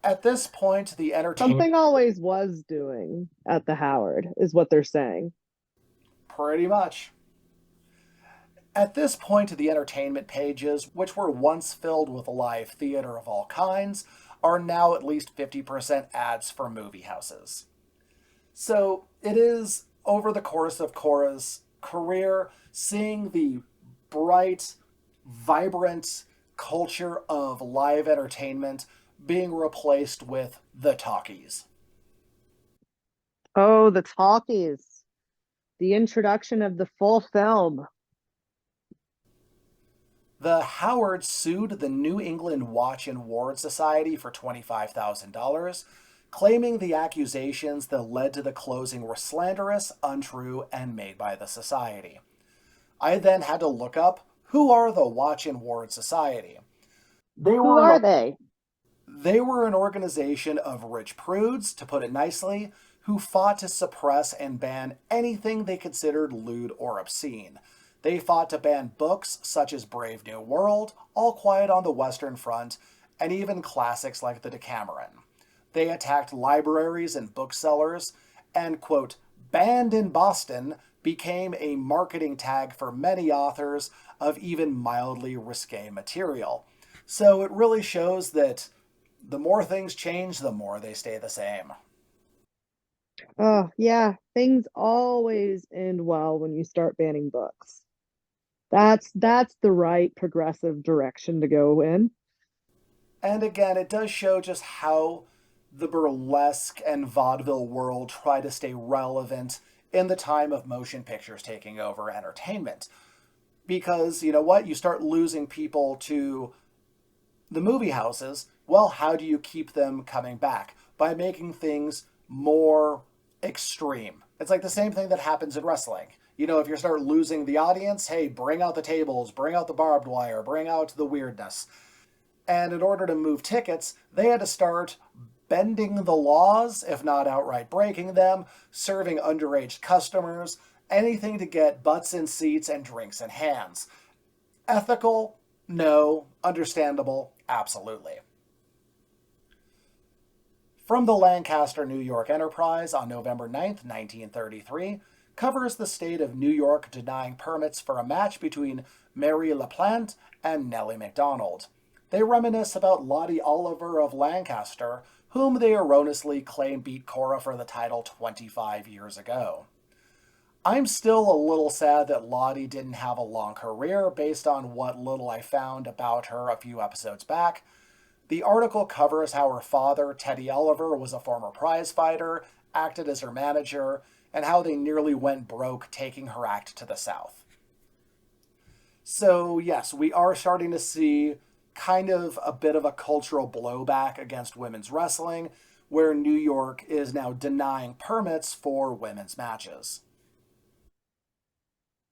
At this point, the entertainment... Something always was doing at the Howard, is what they're saying. Pretty much. At this point, the entertainment pages, which were once filled with live theater of all kinds, are now at least 50% ads for movie houses. So it is, over the course of Cora's career, seeing the bright, vibrant culture of live entertainment being replaced with the talkies. Oh, the talkies. The introduction of the full film. The Howard sued the New England Watch and Ward Society for $25,000, claiming the accusations that led to the closing were slanderous, untrue, and made by the society. I then had to look up, who are the Watch and Ward Society? Who are they? They were an organization of rich prudes, to put it nicely, who fought to suppress and ban anything they considered lewd or obscene. They fought to ban books such as Brave New World, All Quiet on the Western Front, and even classics like the Decameron. They attacked libraries and booksellers, and, quote, banned in Boston became a marketing tag for many authors of even mildly risque material. So it really shows that the more things change, the more they stay the same. Oh, yeah. Things always end well when you start banning books. That's the right progressive direction to go in. And again, it does show just how the burlesque and vaudeville world try to stay relevant in the time of motion pictures taking over entertainment. Because, you know what, you start losing people to the movie houses. Well, how do you keep them coming back? By making things more extreme. It's like the same thing that happens in wrestling. You know, if you start losing the audience, hey, bring out the tables, bring out the barbed wire, bring out the weirdness. And in order to move tickets, they had to start bending the laws, if not outright breaking them, serving underage customers, anything to get butts in seats and drinks in hands. Ethical? No. Understandable? Absolutely. From the Lancaster, New York Enterprise on November 9th, 1933, covers the state of New York denying permits for a match between Mary LaPlante and Nellie MacDonald. They reminisce about Lottie Oliver of Lancaster, whom they erroneously claim beat Cora for the title 25 years ago. I'm still a little sad that Lottie didn't have a long career based on what little I found about her a few episodes back. The article covers how her father, Teddy Oliver, was a former prize fighter, acted as her manager, and how they nearly went broke taking her act to the South. So, yes, we are starting to see kind of a bit of a cultural blowback against women's wrestling, where New York is now denying permits for women's matches.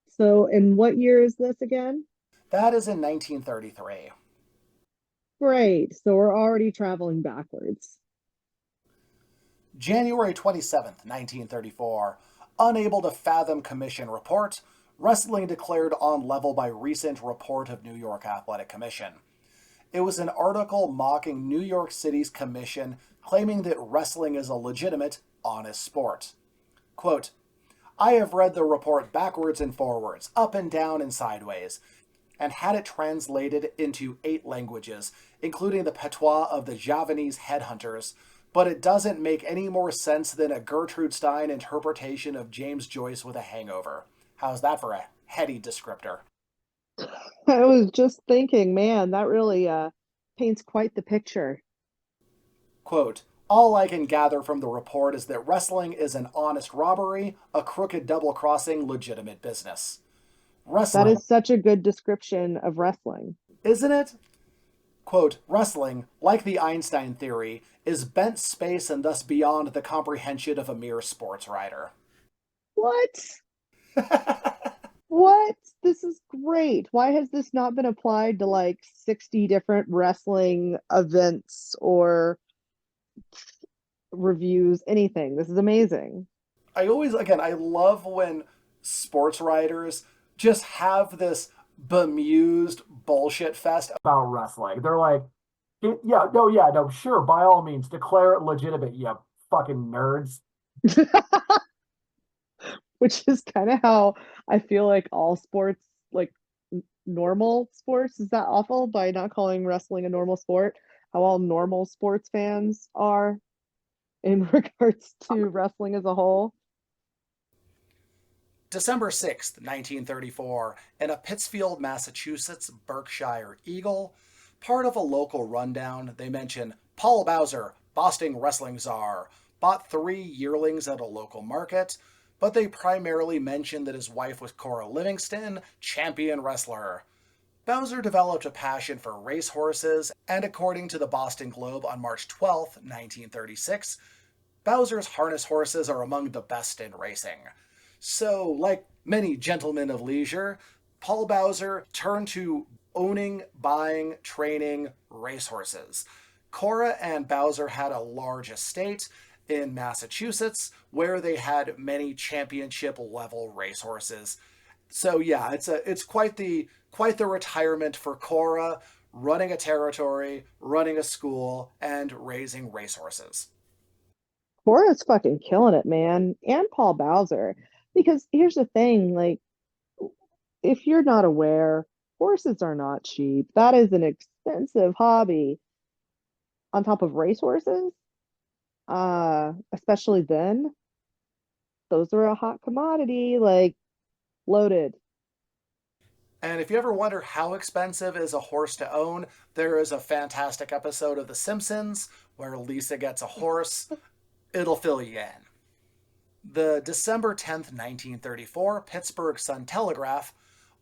So, in what year is this again? That is in 1933. Great. So we're already traveling backwards. January 27th, 1934. Unable to fathom commission report, wrestling declared on level by recent report of New York Athletic Commission. It was an article mocking New York City's commission, claiming that wrestling is a legitimate, honest sport. Quote, I have read the report backwards and forwards, up and down and sideways, and had it translated into 8 languages, including the patois of the Javanese headhunters, but it doesn't make any more sense than a Gertrude Stein interpretation of James Joyce with a hangover. How's that for a heady descriptor? I was just thinking, man, that really paints quite the picture. Quote, all I can gather from the report is that wrestling is an honest robbery, a crooked double-crossing, legitimate business. That Wrestling, is such a good description of wrestling. isn't it? Quote, wrestling, like the Einstein theory, is bent space and thus beyond the comprehension of a mere sports writer. What? What? This is great. Why has this not been applied to like 60 different wrestling events or reviews, anything? This is amazing. I love when sports writers just have this bemused bullshit fest. About wrestling. They're like, yeah, no, yeah, no, sure, by all means, declare it legitimate, you fucking nerds. Which is kind of how I feel like all sports, like normal sports, is that awful by not calling wrestling a normal sport? How all normal sports fans are in regards to wrestling as a whole. December 6th, 1934, in a Pittsfield, Massachusetts Berkshire Eagle, part of a local rundown, they mention Paul Bowser, Boston wrestling czar, bought 3 yearlings at a local market, but they primarily mention that his wife was Cora Livingston, champion wrestler. Bowser developed a passion for racehorses, and according to the Boston Globe on March 12, 1936, Bowser's harness horses are among the best in racing. So, like many gentlemen of leisure, Paul Bowser turned to owning, buying, training racehorses. Cora and Bowser had a large estate in Massachusetts where they had many championship level racehorses. So yeah, it's quite the retirement for Cora, running a territory, running a school, and raising racehorses. Cora's fucking killing it, man. And Paul Bowser. Because here's the thing, like, if you're not aware, horses are not cheap. That is an expensive hobby on top of racehorses. Especially then, those are a hot commodity, like loaded. And if you ever wonder how expensive is a horse to own, there is a fantastic episode of The Simpsons where Lisa gets a horse. It'll fill you in. The December 10th, 1934 Pittsburgh Sun-Telegraph,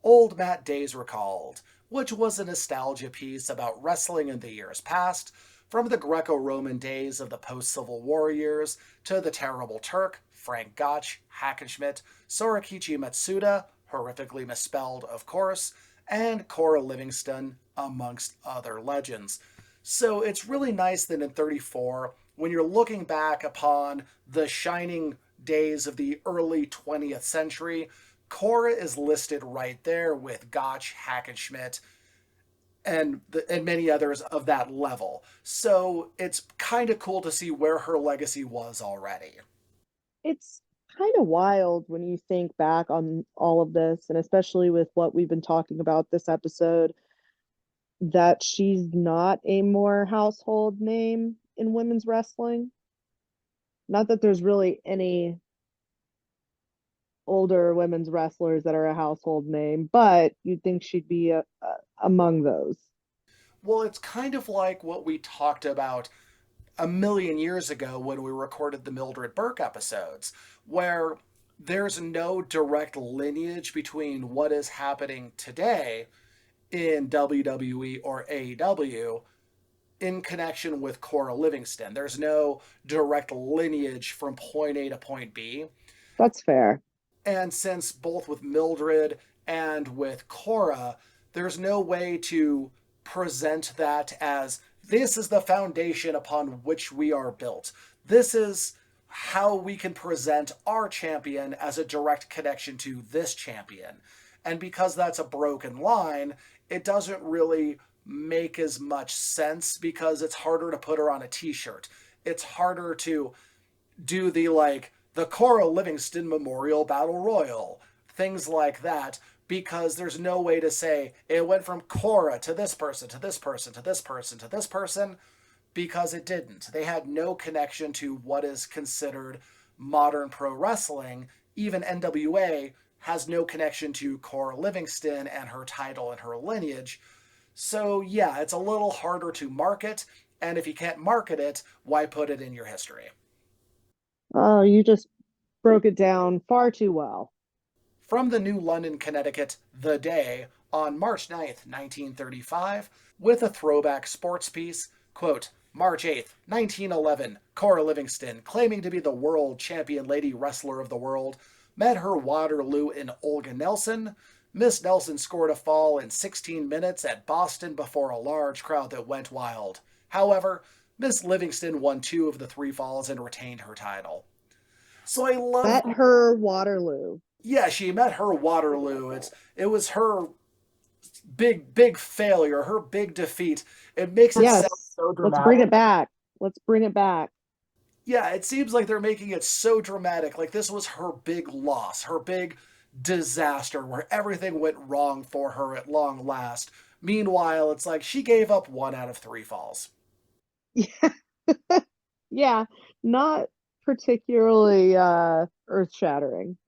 Old Matt Days Recalled, which was a nostalgia piece about wrestling in the years past, from the Greco-Roman days of the post-Civil War years to the Terrible Turk, Frank Gotch, Hackenschmidt, Sorikichi Matsuda, horrifically misspelled, of course, and Cora Livingston, amongst other legends. So it's really nice that in 34, when you're looking back upon the shining days of the early 20th century, Cora is listed right there with Gotch, Hackenschmidt, and many others of that level. So it's kind of cool to see where her legacy was already. It's kind of wild when you think back on all of this, and especially with what we've been talking about this episode, that she's not a more household name in women's wrestling. Not that there's really any older women's wrestlers that are a household name, but you'd think she'd be among those. Well, it's kind of like what we talked about a million years ago when we recorded the Mildred Burke episodes, where there's no direct lineage between what is happening today in WWE or AEW in connection with Cora Livingston. There's no direct lineage from point A to point B. That's fair. And since both with Mildred and with Cora, there's no way to present that as this is the foundation upon which we are built. This is how we can present our champion as a direct connection to this champion. And because that's a broken line, it doesn't really make as much sense because it's harder to put her on a t-shirt. It's harder to do the Cora Livingston Memorial Battle Royal, things like that, because there's no way to say it went from Cora to this person, to this person, to this person, to this person, because it didn't. They had no connection to what is considered modern pro wrestling. Even NWA has no connection to Cora Livingston and her title and her lineage. So yeah, it's a little harder to market, and if you can't market it, why put it in your history? Oh, you just broke it down far too well. From the New London, Connecticut, The Day, on March 9th, 1935, with a throwback sports piece, quote, March 8th, 1911, Cora Livingston, claiming to be the world champion lady wrestler of the world, met her Waterloo in Olga Nelson. Miss Nelson scored a fall in 16 minutes at Boston before a large crowd that went wild. However, Miss Livingston won 2 of the 3 falls and retained her title. So I love... At her Waterloo. Yeah, she met her Waterloo. It was her big failure, her big defeat. It makes it Yes, sound So let's bring it dramatic. back. Let's bring it back. yeah, it seems like they're making it so dramatic. Like this was her big loss, her big disaster where everything went wrong for her at long last. Meanwhile, it's like she gave up 1 out of 3 falls. Yeah. Yeah, not particularly earth-shattering.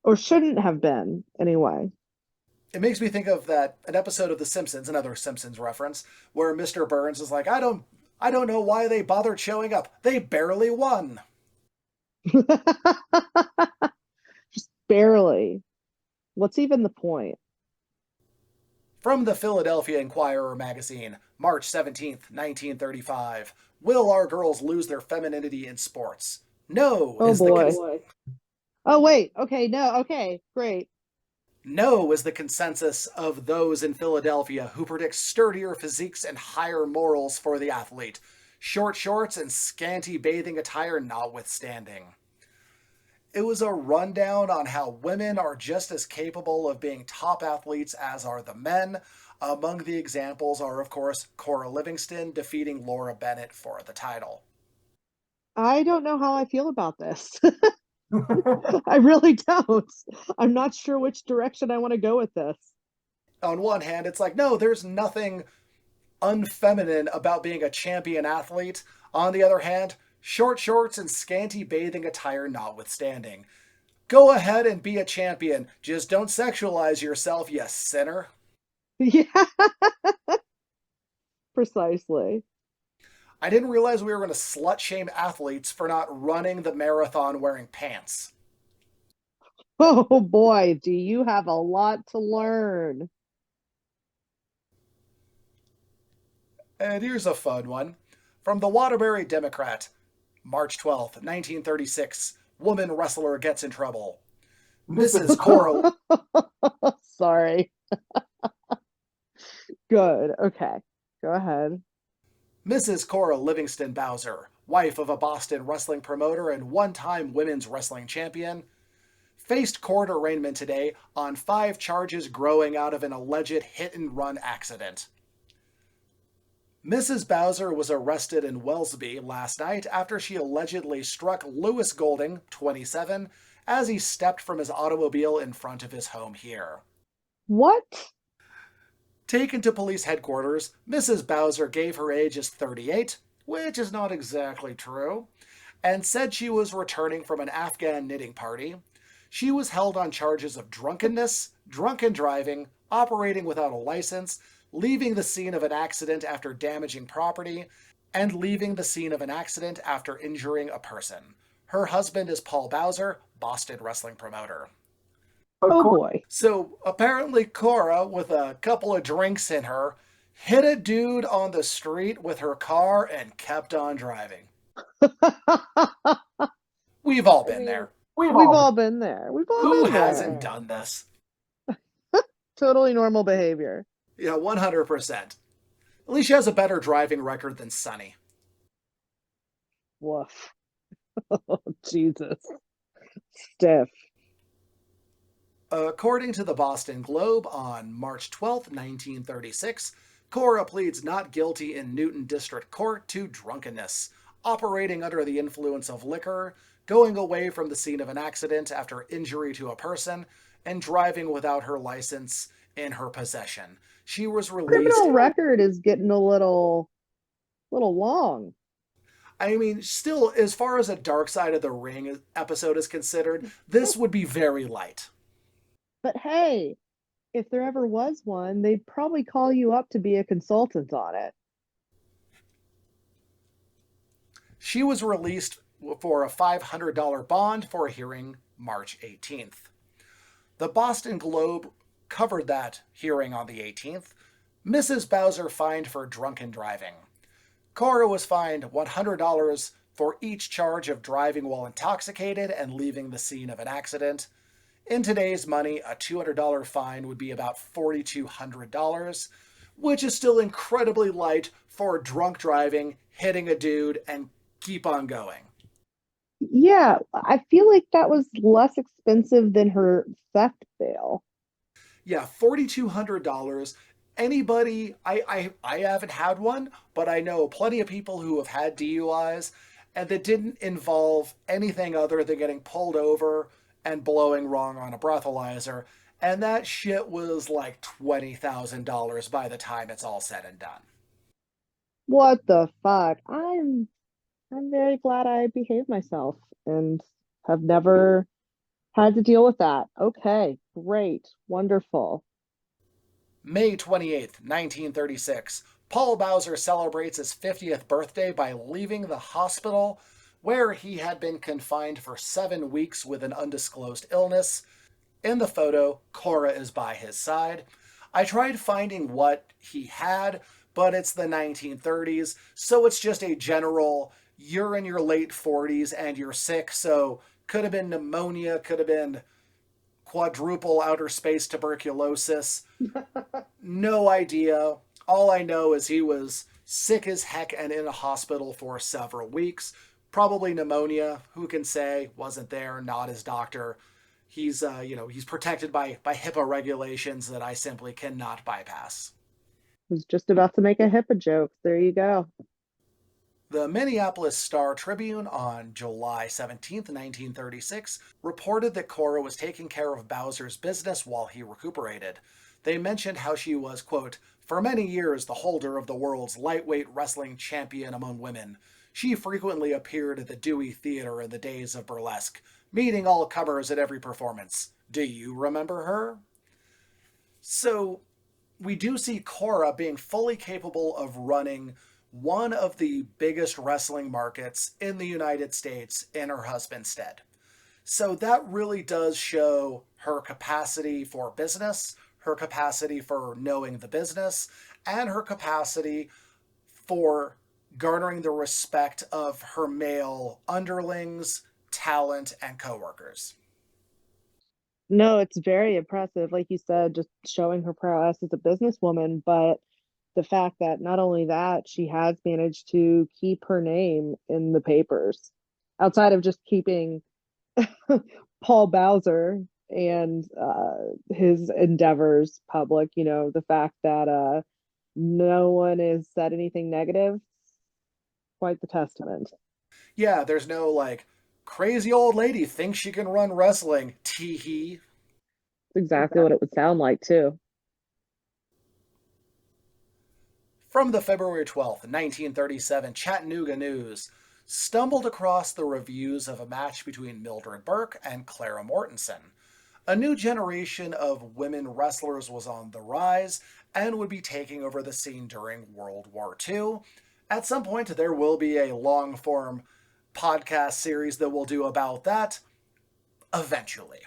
Or shouldn't have been, anyway. It makes me think of an episode of The Simpsons, another Simpsons reference, where Mr. Burns is like, I don't know why they bothered showing up. They barely won. Just barely. What's even the point? From the Philadelphia Inquirer magazine, March 17th, 1935. Will our girls lose their femininity in sports? No Oh is boy. the Oh wait. Okay, no. Okay, great. no is the consensus of those in Philadelphia who predict sturdier physiques and higher morals for the athlete. Short shorts and scanty bathing attire notwithstanding. It was a rundown on how women are just as capable of being top athletes as are the men. Among the examples are, of course, Cora Livingston defeating Laura Bennett for the title. I don't know how I feel about this. I really don't. I'm not sure which direction I want to go with this. On one hand, it's like, no, there's nothing unfeminine about being a champion athlete. On the other hand, short shorts and scanty bathing attire notwithstanding. Go ahead and be a champion. Just don't sexualize yourself, you sinner. Yeah, precisely. I didn't realize we were going to slut shame athletes for not running the marathon wearing pants. Oh boy, do you have a lot to learn. And here's a fun one. From the Waterbury Democrat, March 12th, 1936. Woman wrestler gets in trouble. Mrs. Cora... Sorry. Good. Okay. Go ahead. Mrs. Cora Livingston Bowser, wife of a Boston wrestling promoter and one-time women's wrestling champion, faced court arraignment today on 5 charges growing out of an alleged hit-and-run accident. Mrs. Bowser was arrested in Wellsby last night after she allegedly struck Lewis Golding, 27, as he stepped from his automobile in front of his home here. What? Taken to police headquarters, Mrs. Bowser gave her age as 38, which is not exactly true, and said she was returning from an Afghan knitting party. She was held on charges of drunkenness, drunken driving, operating without a license, leaving the scene of an accident after damaging property, and leaving the scene of an accident after injuring a person. Her husband is Paul Bowser, Boston wrestling promoter. Oh According, boy. So apparently, Cora, with a couple of drinks in her, hit a dude on the street with her car and kept on driving. We've all I been mean, there. we've we've all all been there. We've all Who been hasn't there. done this? Totally normal behavior. Yeah, 100%. At least she has a better driving record than Sunny. Woof. Oh, Jesus. Stiff. According to the Boston Globe, on March 12, 1936, Cora pleads not guilty in Newton District Court to drunkenness, operating under the influence of liquor, going away from the scene of an accident after injury to a person, and driving without her license in her possession. She was released. Criminal record is getting a little long. I mean, still, as far as a Dark Side of the Ring episode is considered, this would be very light. But hey, if there ever was one, they'd probably call you up to be a consultant on it. She was released for a $500 bond for a hearing March 18th. The Boston Globe covered that hearing on the 18th. Mrs. Bowser fined for drunken driving. Cora was fined $100 for each charge of driving while intoxicated and leaving the scene of an accident. In today's money, a $200 fine would be about $4,200, which is still incredibly light for drunk driving, hitting a dude, and keep on going. Yeah, I feel like that was less expensive than her theft bail. Yeah, $4,200. Anybody, I haven't had one, but I know plenty of people who have had DUIs and that didn't involve anything other than getting pulled over and blowing wrong on a breathalyzer. And that shit was like $20,000 by the time it's all said and done. What the fuck? I'm very glad I behaved myself and have never had to deal with that. Okay, great, wonderful. May 28th, 1936. Paul Bowser celebrates his 50th birthday by leaving the hospital where he had been confined for 7 weeks with an undisclosed illness. In the photo, Cora is by his side. I tried finding what he had, but it's the 1930s, so it's just a general, you're in your late 40s and you're sick, so could have been pneumonia, could have been quadruple outer space tuberculosis. No idea. All I know is he was sick as heck and in a hospital for several weeks. Probably pneumonia. Who can say? Wasn't there, not his doctor. He's he's protected by HIPAA regulations that I simply cannot bypass. Was just about to make a HIPAA joke. There you go. The Minneapolis Star Tribune on July 17th, 1936, reported that Cora was taking care of Bowser's business while he recuperated. They mentioned how she was, quote, for many years the holder of the world's lightweight wrestling champion among women. She frequently appeared at the Dewey Theater in the days of burlesque, meeting all comers at every performance. Do you remember her? So, we do see Cora being fully capable of running one of the biggest wrestling markets in the United States in her husband's stead. So that really does show her capacity for business, her capacity for knowing the business, and her capacity for garnering the respect of her male underlings, talent, and coworkers. No, it's very impressive. Like you said, just showing her prowess as a businesswoman, but the fact that not only that, she has managed to keep her name in the papers outside of just keeping Paul Bowser and his endeavors public. You know, the fact that No one has said anything negative. Quite the testament. Yeah, there's no like crazy old lady thinks she can run wrestling. Tee hee. It's exactly what it would sound like, too. From the February 12th, 1937 Chattanooga News, stumbled across the reviews of a match between Mildred Burke and Clara Mortensen. A new generation of women wrestlers was on the rise and would be taking over the scene during World War II. At some point, there will be a long form podcast series that we'll do about that eventually.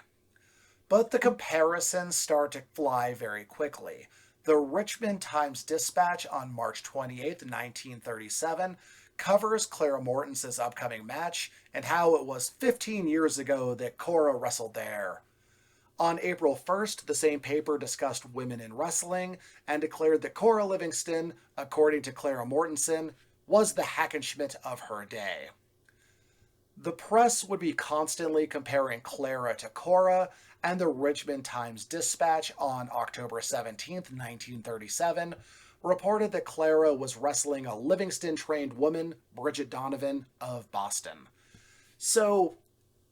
But the comparisons start to fly very quickly. The Richmond Times-Dispatch on March 28, 1937, covers Clara Mortensen's upcoming match and how it was 15 years ago that Cora wrestled there. On April 1st, the same paper discussed women in wrestling and declared that Cora Livingston, according to Clara Mortensen, was the Hackenschmidt of her day. The press would be constantly comparing Clara to Cora, and the Richmond Times-Dispatch on October 17, 1937, reported that Clara was wrestling a Livingston-trained woman, Bridget Donovan of Boston. So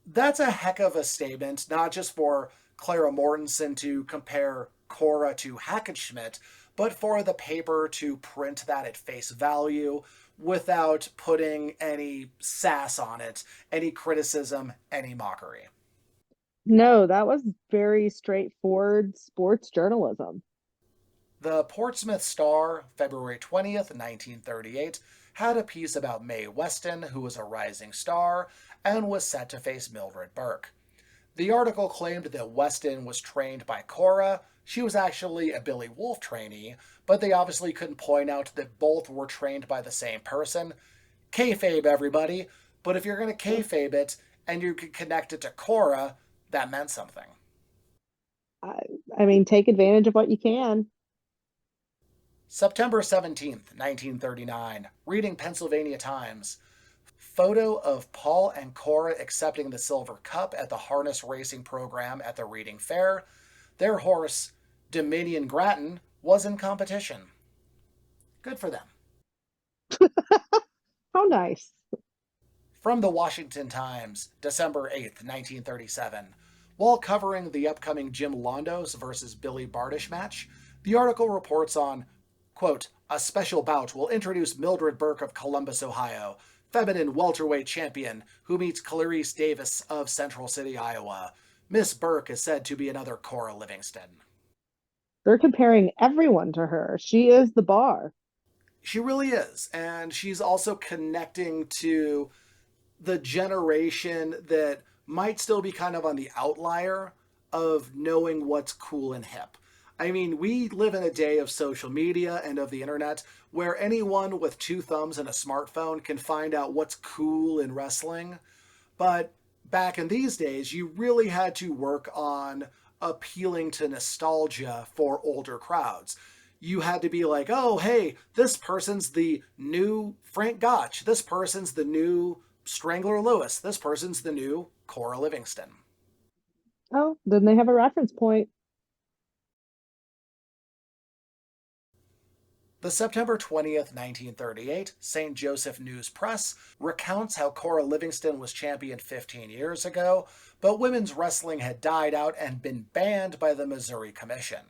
that's a heck of a statement, not just for Clara Mortensen to compare Cora to Hackenschmidt, but for the paper to print that at face value without putting any sass on it, any criticism, any mockery. No, that was very straightforward sports journalism. The Portsmouth Star, February 20th, 1938, had a piece about Mae Weston, who was a rising star and was set to face Mildred Burke. The article claimed that Weston was trained by Cora. She was actually a Billy Wolf trainee, but they obviously couldn't point out that both were trained by the same person. Kayfabe, everybody. But if you're going to kayfabe it and you can connect it to Cora, that meant something. I, I mean, take advantage of what you can. September 17th, 1939, reading Pennsylvania Times. Photo of Paul and Cora accepting the Silver Cup at the harness racing program at the Reading Fair. Their horse, Dominion Grattan, was in competition. Good for them. How nice. From the Washington Times, December 8th, 1937. While covering the upcoming Jim Londos versus Billy Bardish match, the article reports on, quote, a special bout will introduce Mildred Burke of Columbus, Ohio, feminine welterweight champion, who meets Clarice Davis of Central City, Iowa. Miss Burke is said to be another Cora Livingston. They're comparing everyone to her. She is the bar. She really is, and she's also connecting to the generation that might still be kind of on the outlier of knowing what's cool and hip. I mean, we live in a day of social media and of the internet where anyone with two thumbs and a smartphone can find out what's cool in wrestling. But back in these days, you really had to work on appealing to nostalgia for older crowds. You had to be like, oh, hey, this person's the new Frank Gotch. This person's the new Strangler Lewis. This person's the new Cora Livingston. Oh, then they have a reference point. The September 20th, 1938, St. Joseph News Press recounts how Cora Livingston was championed 15 years ago, but women's wrestling had died out and been banned by the Missouri Commission.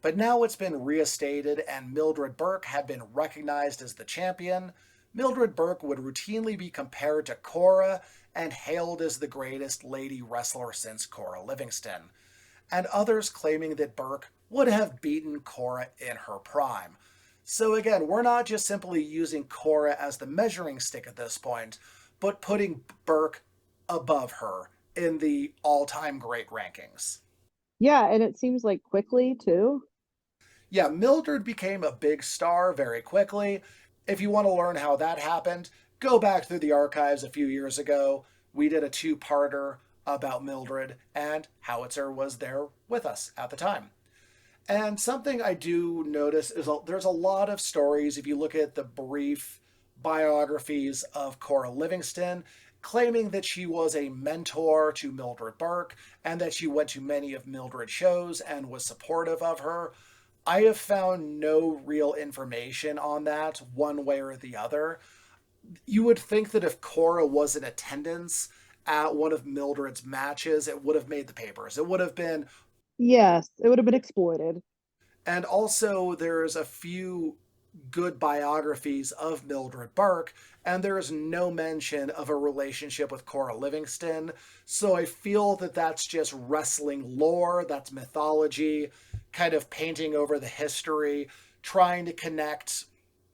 But now it's been reinstated and Mildred Burke had been recognized as the champion. Mildred Burke would routinely be compared to Cora and hailed as the greatest lady wrestler since Cora Livingston, and others claiming that Burke would have beaten Cora in her prime. So again, we're not just simply using Cora as the measuring stick at this point, but putting Burke above her in the all-time great rankings. Yeah, and it seems like quickly too. Yeah, Mildred became a big star very quickly. If you want to learn how that happened, go back through the archives a few years ago. We did a two-parter about Mildred, and Howitzer was there with us at the time. And something I do notice is there's a lot of stories, if you look at the brief biographies of Cora Livingston, claiming that she was a mentor to Mildred Burke and that she went to many of Mildred's shows and was supportive of her. I have found no real information on that one way or the other. You would think that if Cora was in attendance at one of Mildred's matches, it would have made the papers. It would have been. Yes, it would have been exploited. And also, there's a few good biographies of Mildred Burke, and there's no mention of a relationship with Cora Livingston. So I feel that that's just wrestling lore, that's mythology, kind of painting over the history, trying to connect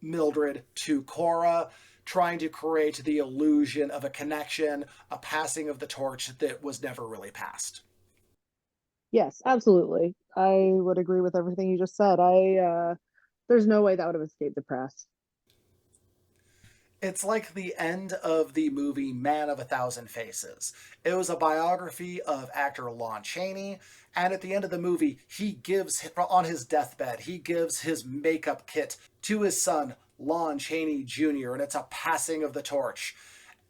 Mildred to Cora, trying to create the illusion of a connection, a passing of the torch that was never really passed. Yes, absolutely. I would agree with everything you just said. There's no way that would have escaped the press. It's like the end of the movie Man of a Thousand Faces. It was a biography of actor Lon Chaney, and at the end of the movie, he gives, on his deathbed, he gives his makeup kit to his son, Lon Chaney Jr., and it's a passing of the torch.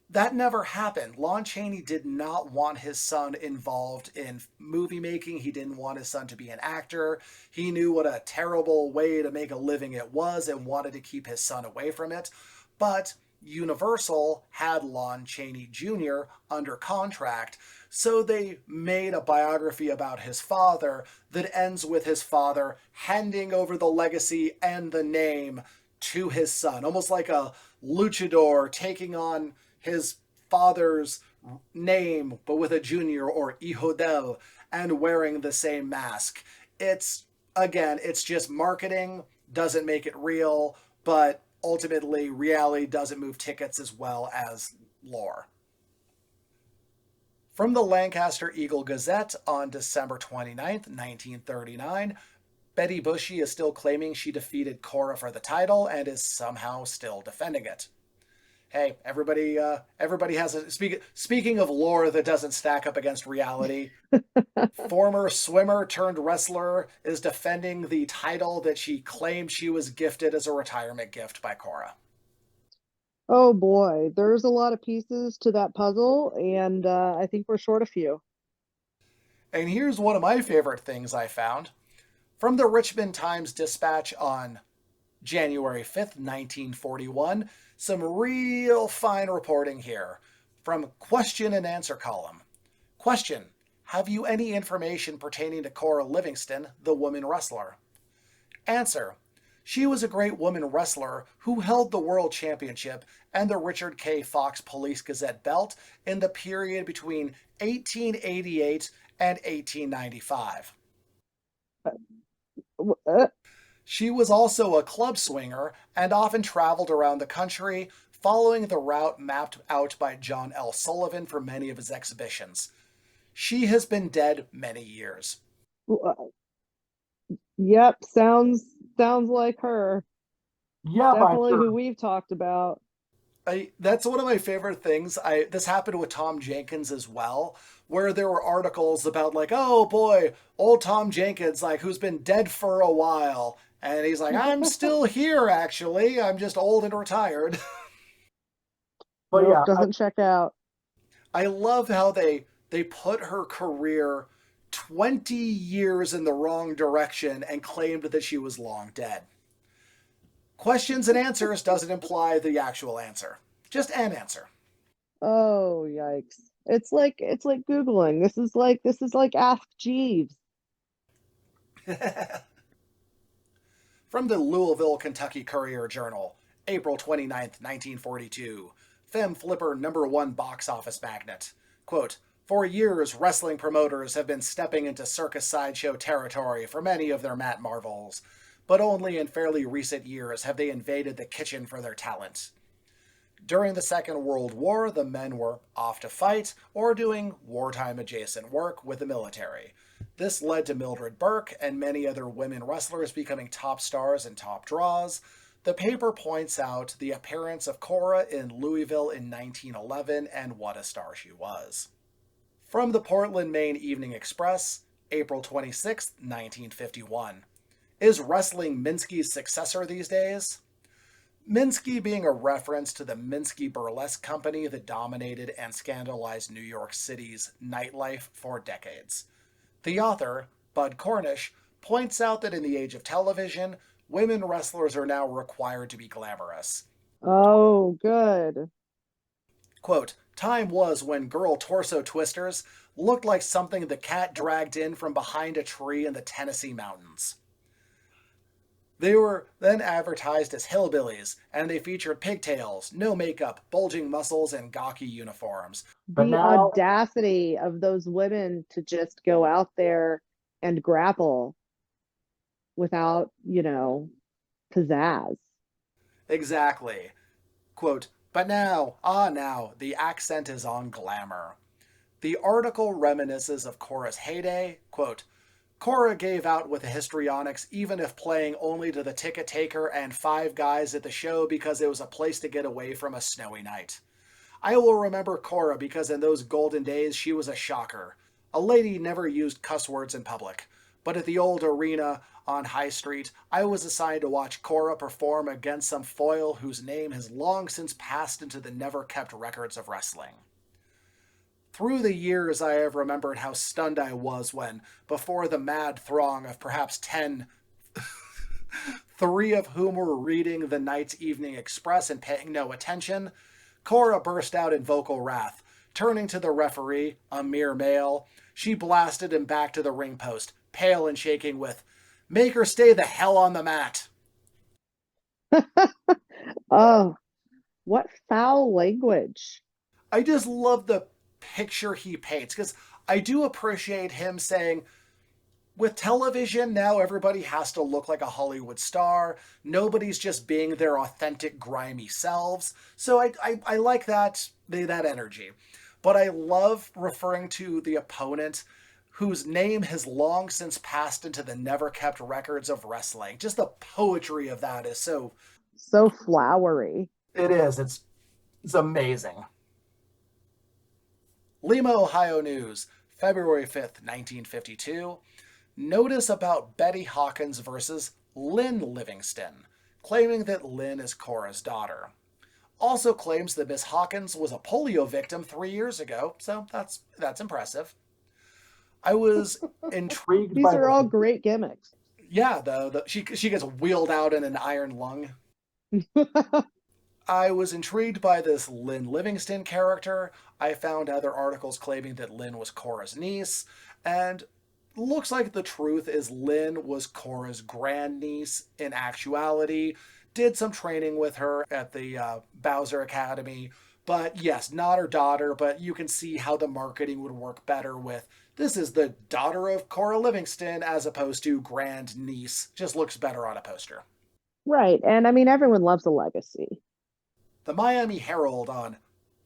That never happened. Lon Chaney did not want his son involved in movie making. He didn't want his son to be an actor. He knew what a terrible way to make a living it was and wanted to keep his son away from it. But Universal had Lon Chaney Jr. under contract, so they made a biography about his father that ends with his father handing over the legacy and the name to his son, almost like a luchador taking on his father's name, but with a junior or hijo del, and wearing the same mask. It's, again, it's just marketing, doesn't make it real, but ultimately reality doesn't move tickets as well as lore. From the Lancaster Eagle Gazette on December 29th, 1939, Betty Bushy is still claiming she defeated Cora for the title and is somehow still defending it. Hey, everybody has a speaking of lore that doesn't stack up against reality. Former swimmer turned wrestler is defending the title that she claimed she was gifted as a retirement gift by Cora. Oh boy, there's a lot of pieces to that puzzle, and I think we're short a few. And here's one of my favorite things I found from the Richmond Times-Dispatch on January 5th, 1941. Some real fine reporting here from question and answer column. Question: have you any information pertaining to Cora Livingston, the woman wrestler? Answer: she was a great woman wrestler who held the World Championship and the Richard K. Fox Police Gazette belt in the period between 1888 and 1895. Uh, She was also a club swinger and often traveled around the country, following the route mapped out by John L. Sullivan for many of his exhibitions. She has been dead many years. uh, yep, sounds like her. Yep, I'm Definitely sure. who we've talked about. That's one of my favorite things. This happened with Tom Jenkins as well, where there were articles about like, oh boy, old Tom Jenkins, like who's been dead for a while, and he's like, I'm still here actually. I'm just old and retired. But Nope, yeah, doesn't check out. I love how they put her career 20 years in the wrong direction and claimed that she was long dead. Questions and answers doesn't imply the actual answer, just an answer. Oh, yikes. It's like Googling. This is like Ask Jeeves. From the Louisville, Kentucky Courier Journal, April 29th, 1942. Femme Flipper #1 box office magnet. Quote, for years, wrestling promoters have been stepping into circus sideshow territory for many of their Matt Marvels, but only in fairly recent years have they invaded the kitchen for their talent. During the Second World War, the men were off to fight or doing wartime adjacent work with the military. This led to Mildred Burke and many other women wrestlers becoming top stars and top draws. The paper points out the appearance of Cora in Louisville in 1911 and what a star she was. From the Portland, Maine Evening Express, April 26, 1951. Is wrestling Minsky's successor these days? Minsky being a reference to the Minsky Burlesque Company that dominated and scandalized New York City's nightlife for decades. The author, Bud Cornish, points out that in the age of television, women wrestlers are now required to be glamorous. Oh, good. Quote, time was when girl torso twisters looked like something the cat dragged in from behind a tree in the Tennessee mountains. They were then advertised as hillbillies, and they featured pigtails, no makeup, bulging muscles, and gawky uniforms. But The now, audacity of those women to just go out there and grapple without, pizzazz. Exactly. Quote, but now, the accent is on glamour. The article reminisces of Cora's heyday. Quote, Cora gave out with the histrionics even if playing only to the ticket taker and 5 guys at the show because it was a place to get away from a snowy night. I will remember Cora because in those golden days she was a shocker. A lady never used cuss words in public. But at the old arena on High Street, I was assigned to watch Cora perform against some foil whose name has long since passed into the never kept records of wrestling. Through the years, I have remembered how stunned I was when, before the mad throng of perhaps 10, 3 of whom were reading the night's Evening Express and paying no attention, Cora burst out in vocal wrath. Turning to the referee, a mere male, she blasted him back to the ring post, pale and shaking with, make her stay the hell on the mat. Oh, what foul language. I just love the picture he paints because I do appreciate him saying, with television, now everybody has to look like a Hollywood star. Nobody's just being their authentic, grimy selves. So I like that energy. But I love referring to the opponent whose name has long since passed into the never kept records of wrestling. Just the poetry of that is so. So flowery. it is. It's amazing. Lima, Ohio News, February 5th, 1952. Notice about Betty Hawkins versus Lynn Livingston, claiming that Lynn is Cora's daughter. Also claims that Miss Hawkins was a polio victim 3 years ago, so that's impressive. I was intrigued These by are all great gimmicks. yeah, she gets wheeled out in an iron lung. I was intrigued by this Lynn Livingston character. I found other articles claiming that Lynn was Cora's niece, and looks like the truth is Lynn was Cora's grandniece in actuality. Did some training with her at the Bowser Academy, but yes, not her daughter, but you can see how the marketing would work better with this is the daughter of Cora Livingston as opposed to grand niece. Just looks better on a poster. Right. And I mean, everyone loves a legacy. The Miami Herald on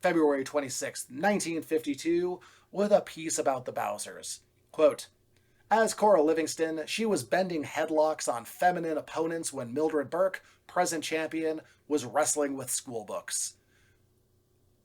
February 26, 1952, with a piece about the Bowsers. Quote, as Cora Livingston, she was bending headlocks on feminine opponents when Mildred Burke, present champion, was wrestling with schoolbooks.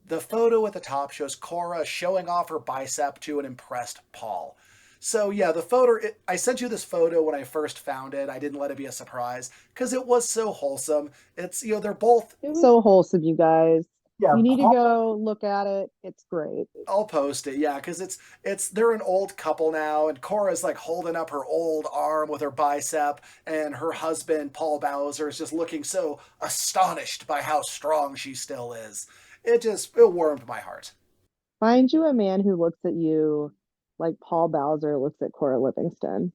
The photo at the top shows Cora showing off her bicep to an impressed Paul. So yeah, the photo, I sent you this photo when I first found it. I didn't let it be a surprise because it was so wholesome. It's, they're both. It's so wholesome, you guys. Yeah, You need to Paul, go look at it. It's great. I'll post it, yeah, because they're an old couple now, and Cora's like holding up her old arm with her bicep, and her husband, Paul Bowser, is just looking so astonished by how strong she still is. It warmed my heart. Find you a man who looks at you like Paul Bowser looks at Cora Livingston.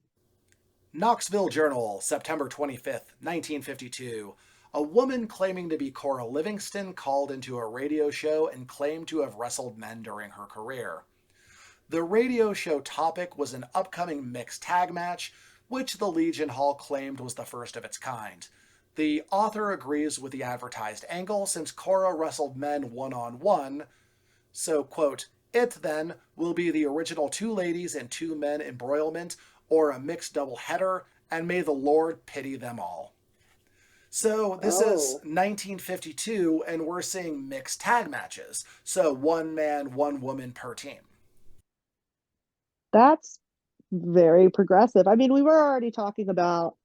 Knoxville Journal, September 25th, 1952. A woman claiming to be Cora Livingston called into a radio show and claimed to have wrestled men during her career. The radio show topic was an upcoming mixed tag match, which the Legion Hall claimed was the first of its kind. The author agrees with the advertised angle since Cora wrestled men one-on-one, so, quote, it then will be the original 2 ladies and 2 men embroilment or a mixed double header, and may the Lord pity them all. So this is 1952, and we're seeing mixed tag matches. So 1 man, 1 woman per team. That's very progressive. I mean, we were already talking about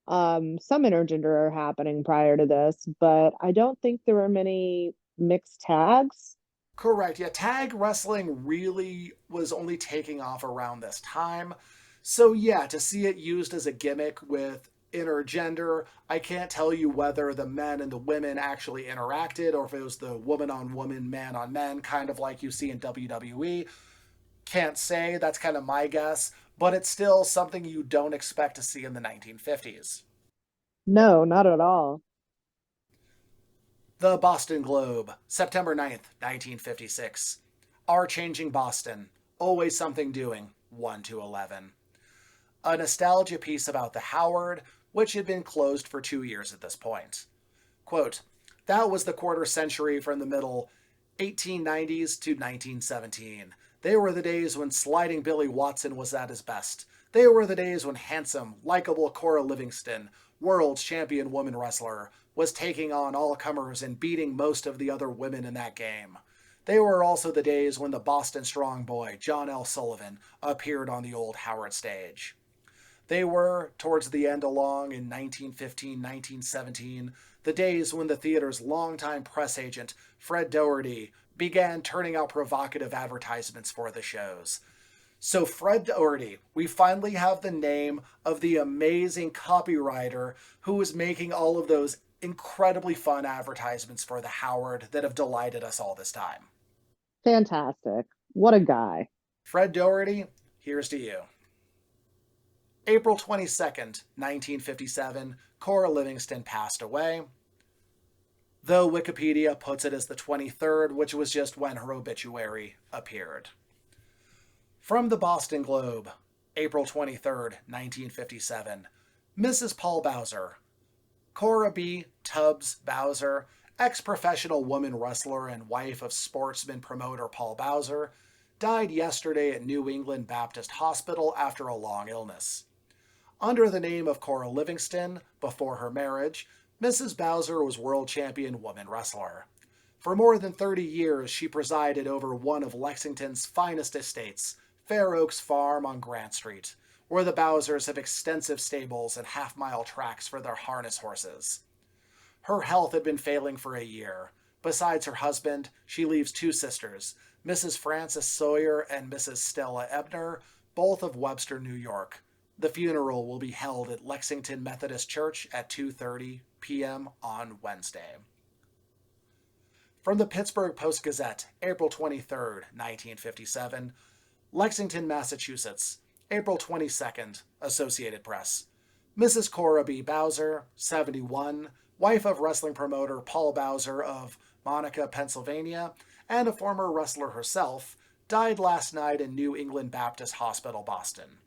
some intergender happening prior to this, but I don't think there were many mixed tags. Correct. Yeah, tag wrestling really was only taking off around this time. So yeah, to see it used as a gimmick with intergender, I can't tell you whether the men and the women actually interacted or if it was the woman on woman, man on men, kind of like you see in WWE. Can't say, that's kind of my guess, but it's still something you don't expect to see in the 1950s. No, not at all. The Boston Globe, September 9th, 1956. Our Changing Boston, Always Something Doing, 1 to 11. A nostalgia piece about the Howard, which had been closed for 2 years at this point. Quote, that was the quarter century from the middle 1890s to 1917. They were the days when sliding Billy Watson was at his best. They were the days when handsome, likable Cora Livingston, world champion woman wrestler, was taking on all comers and beating most of the other women in that game. They were also the days when the Boston Strong Boy, John L. Sullivan, appeared on the old Howard stage. They were, towards the end along in 1915, 1917, the days when the theater's longtime press agent, Fred Doherty, began turning out provocative advertisements for the shows. So, Fred Doherty, we finally have the name of the amazing copywriter who was making all of those incredibly fun advertisements for the Howard that have delighted us all this time. Fantastic. What a guy. Fred Doherty, here's to you. April 22nd, 1957, Cora Livingston passed away, though Wikipedia puts it as the 23rd, which was just when her obituary appeared. From the Boston Globe, April 23rd, 1957, Mrs. Paul Bowser. Cora B. Tubbs Bowser, ex-professional woman wrestler and wife of sportsman promoter Paul Bowser, died yesterday at New England Baptist Hospital after a long illness. Under the name of Cora Livingston, before her marriage, Mrs. Bowser was world champion woman wrestler. For more than 30 years, she presided over one of Lexington's finest estates, Fair Oaks Farm on Grant Street, where the Bowsers have extensive stables and half-mile tracks for their harness horses. Her health had been failing for a year. Besides her husband, she leaves two sisters, Mrs. Frances Sawyer and Mrs. Stella Ebner, both of Webster, New York. The funeral will be held at Lexington Methodist Church at 2:30 p.m. on Wednesday. From the Pittsburgh Post-Gazette, April 23rd, 1957, Lexington, Massachusetts, April 22nd, Associated Press. Mrs. Cora B. Bowser, 71, wife of wrestling promoter Paul Bowser of Monica, Pennsylvania, and a former wrestler herself, died last night in New England Baptist Hospital, Boston.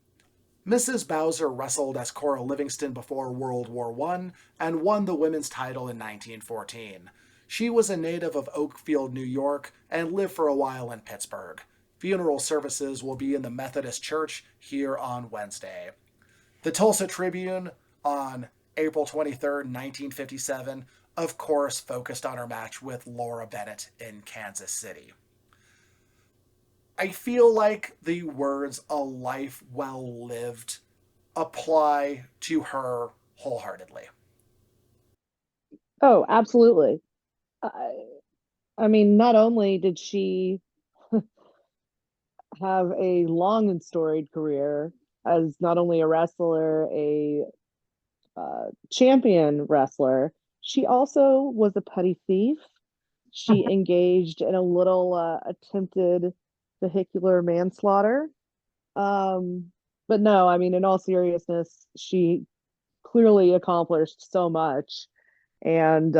Mrs. Bowser wrestled as Cora Livingston before World War I and won the women's title in 1914. She was a native of Oakfield, New York, and lived for a while in Pittsburgh. Funeral services will be in the Methodist Church here on Wednesday. The Tulsa Tribune on April 23rd, 1957, of course focused on her match with Laura Bennett in Kansas City. I feel like the words "a life well lived" apply to her wholeheartedly. Oh, absolutely. I, I mean, not only did she have a long and storied career as not only a wrestler, a champion wrestler, she also was a petty thief. She engaged in a little attempted vehicular manslaughter. Um, but no, I mean, in all seriousness, she clearly accomplished so much and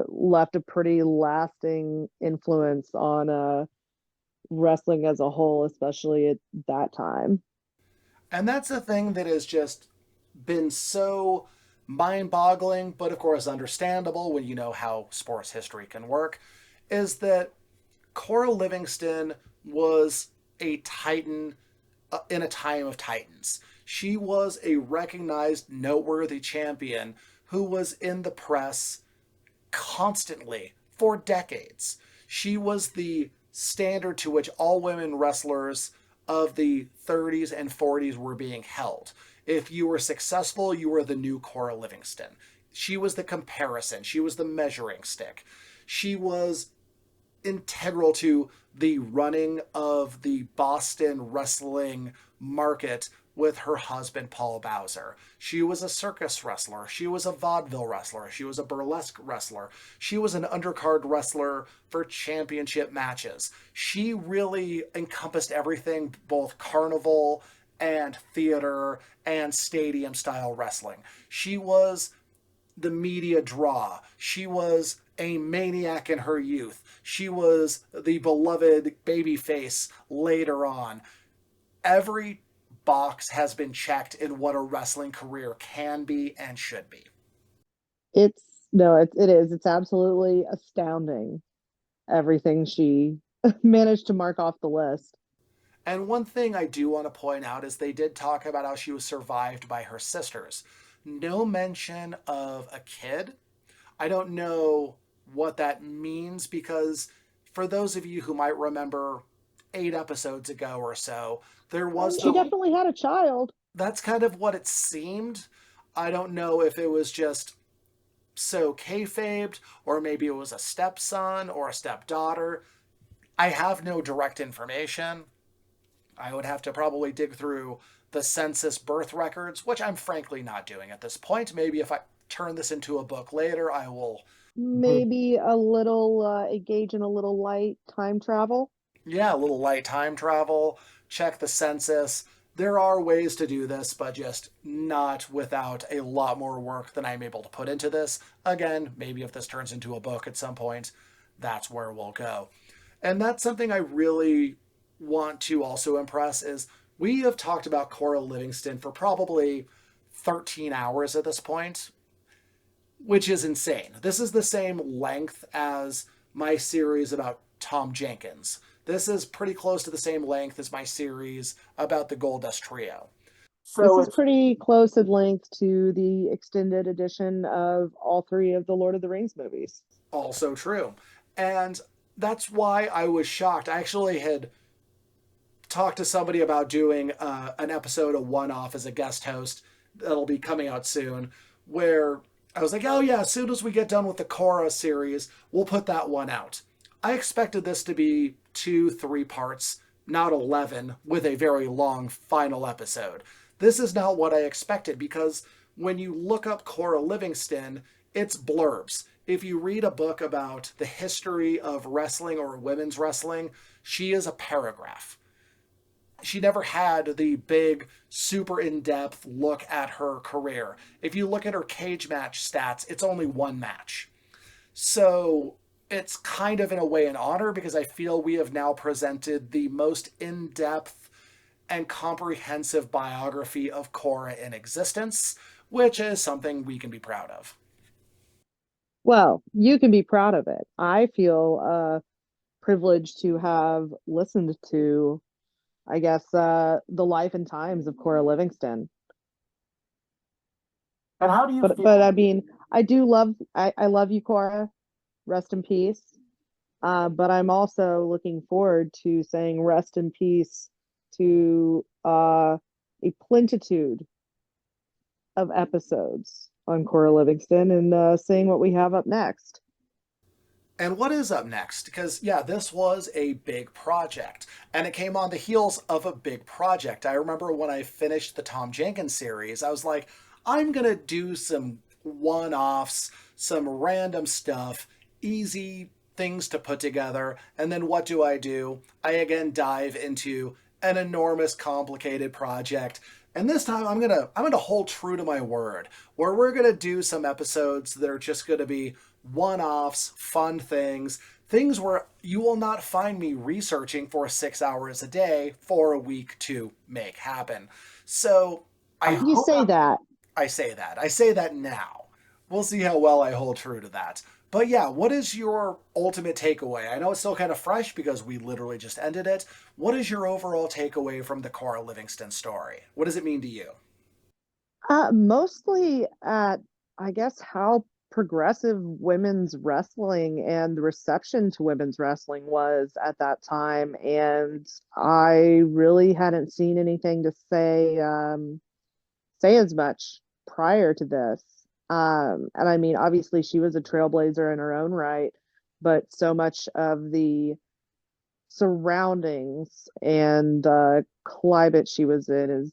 left a pretty lasting influence on wrestling as a whole, especially at that time. And that's a thing that has just been so mind boggling, but of course understandable when you know how sports history can work, is that Cora Livingston was a titan in a time of titans. She was a recognized, noteworthy champion who was in the press constantly for decades. She was the standard to which all women wrestlers of the 30s and 40s were being held. If you were successful, you were the new Cora Livingston. She was the comparison, she was the measuring stick. She was integral to the running of the Boston wrestling market with her husband, Paul Bowser. She was a circus wrestler. She was a vaudeville wrestler. She was a burlesque wrestler. She was an undercard wrestler for championship matches. She really encompassed everything, both carnival and theater and stadium style wrestling. She was the media draw. She was a maniac in her youth. She was the beloved babyface later on. Every box has been checked in what a wrestling career can be and should be. It's no, it is. It's absolutely astounding everything she managed to mark off the list. And one thing I do want to point out is they did talk about how she was survived by her sisters. No mention of a kid. I don't know what that means because for those of you who might remember 8 episodes ago or so, there was She the definitely had a child. that's kind of what it seemed. I don't know if it was just so kayfabed or maybe it was a stepson or a stepdaughter. I have no direct information. I would have to probably dig through the census birth records, which I'm frankly not doing at this point. Maybe if I turn this into a book later, I will. Maybe a little engage in a little light time travel. Yeah, a little light time travel, check the census. There are ways to do this, but just not without a lot more work than I'm able to put into this. Again, maybe if this turns into a book at some point, that's where we'll go. And that's something I really want to also impress is we have talked about Cora Livingston for probably 13 hours at this point, which is insane. This is the same length as my series about Tom Jenkins. This is pretty close to the same length as my series about the Goldust Trio. This So is it's pretty close in length to the extended edition of all three of the Lord of the Rings movies. Also true. And that's why I was shocked. I actually had talked to somebody about doing an episode, a one off as a guest host that'll be coming out soon, where I was like, oh yeah, as soon as we get done with the Korra series, we'll put that one out. I expected this to be 2, 3 parts, not 11, with a very long final episode. This is not what I expected because when you look up Cora Livingston, it's blurbs. If you read a book about the history of wrestling or women's wrestling, she is a paragraph. She never had the big, super in depth look at her career. If you look at her cage match stats, it's only one match. So it's kind of in a way an honor because I feel we have now presented the most in depth and comprehensive biography of Cora in existence, which is something we can be proud of. Well, you can be proud of it. I feel privileged to have listened to, I guess, the life and times of Cora Livingston. and how do you But feel? I mean, I love you, Cora. Rest in peace. But I'm also looking forward to saying rest in peace to a plentitude of episodes on Cora Livingston and seeing what we have up next. And what is up next? Because, yeah, this was a big project, and it came on the heels of a big project. I remember when I finished the Tom Jenkins series, I was like, I'm going to do some one offs, some random stuff, easy things to put together. And then what do? I again dive into an enormous, complicated project. And this time I'm gonna hold true to my word, where we're gonna do some episodes that are just gonna be one-offs, fun things, things where you will not find me researching for 6 hours a day for a week to make happen. So I I You hope say that. I say that. I say that now. We'll see how well I hold true to that. But yeah, what is your ultimate takeaway? I know it's still kind of fresh because we literally just ended it. What is your overall takeaway from the Cora Livingston story? What does it mean to you? Mostly at, I guess, how progressive women's wrestling and the reception to women's wrestling was at that time. And I really hadn't seen anything to say as much prior to this. And I mean, obviously, she was a trailblazer in her own right, but so much of the surroundings and climate she was in is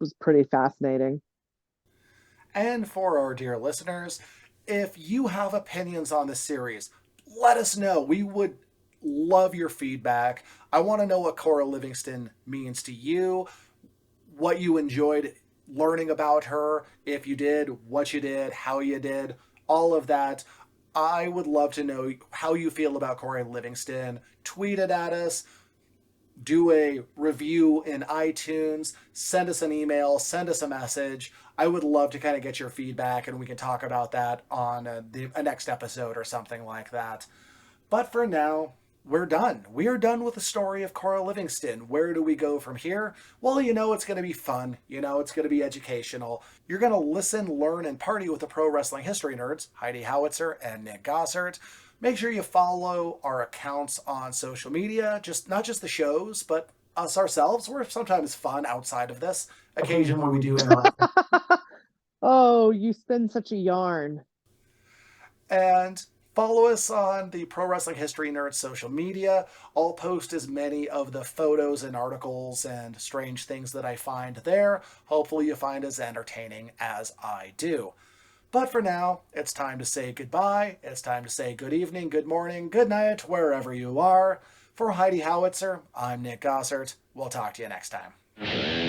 was pretty fascinating. And for our dear listeners, if you have opinions on the series, let us know. We would love your feedback. I want to know what Cora Livingston means to you, what you enjoyed learning about her, if you did, what you did, how you did, all of that. I would love to know how you feel about Cora Livingston. Tweet it at us, do a review in iTunes, send us an email, send us a message. I would love to kind of get your feedback and we can talk about that on a next episode or something like that. But for now, we're done. We are done with the story of Cora Livingston. Where do we go from here? Well, it's going to be fun. It's going to be educational. You're going to listen, learn, and party with the pro wrestling history nerds, Heidi Howitzer and Nick Gossert. Make sure you follow our accounts on social media, just not just the shows, but us ourselves. We're sometimes fun outside of this. Occasionally we do interesting. Oh, you spin such a yarn. And follow us on the Pro Wrestling History Nerds social media. I'll post as many of the photos and articles and strange things that I find there. Hopefully you find as entertaining as I do. But for now, it's time to say goodbye. It's time to say good evening, good morning, good night, wherever you are. For Heidi Howitzer, I'm Nick Gossert. We'll talk to you next time.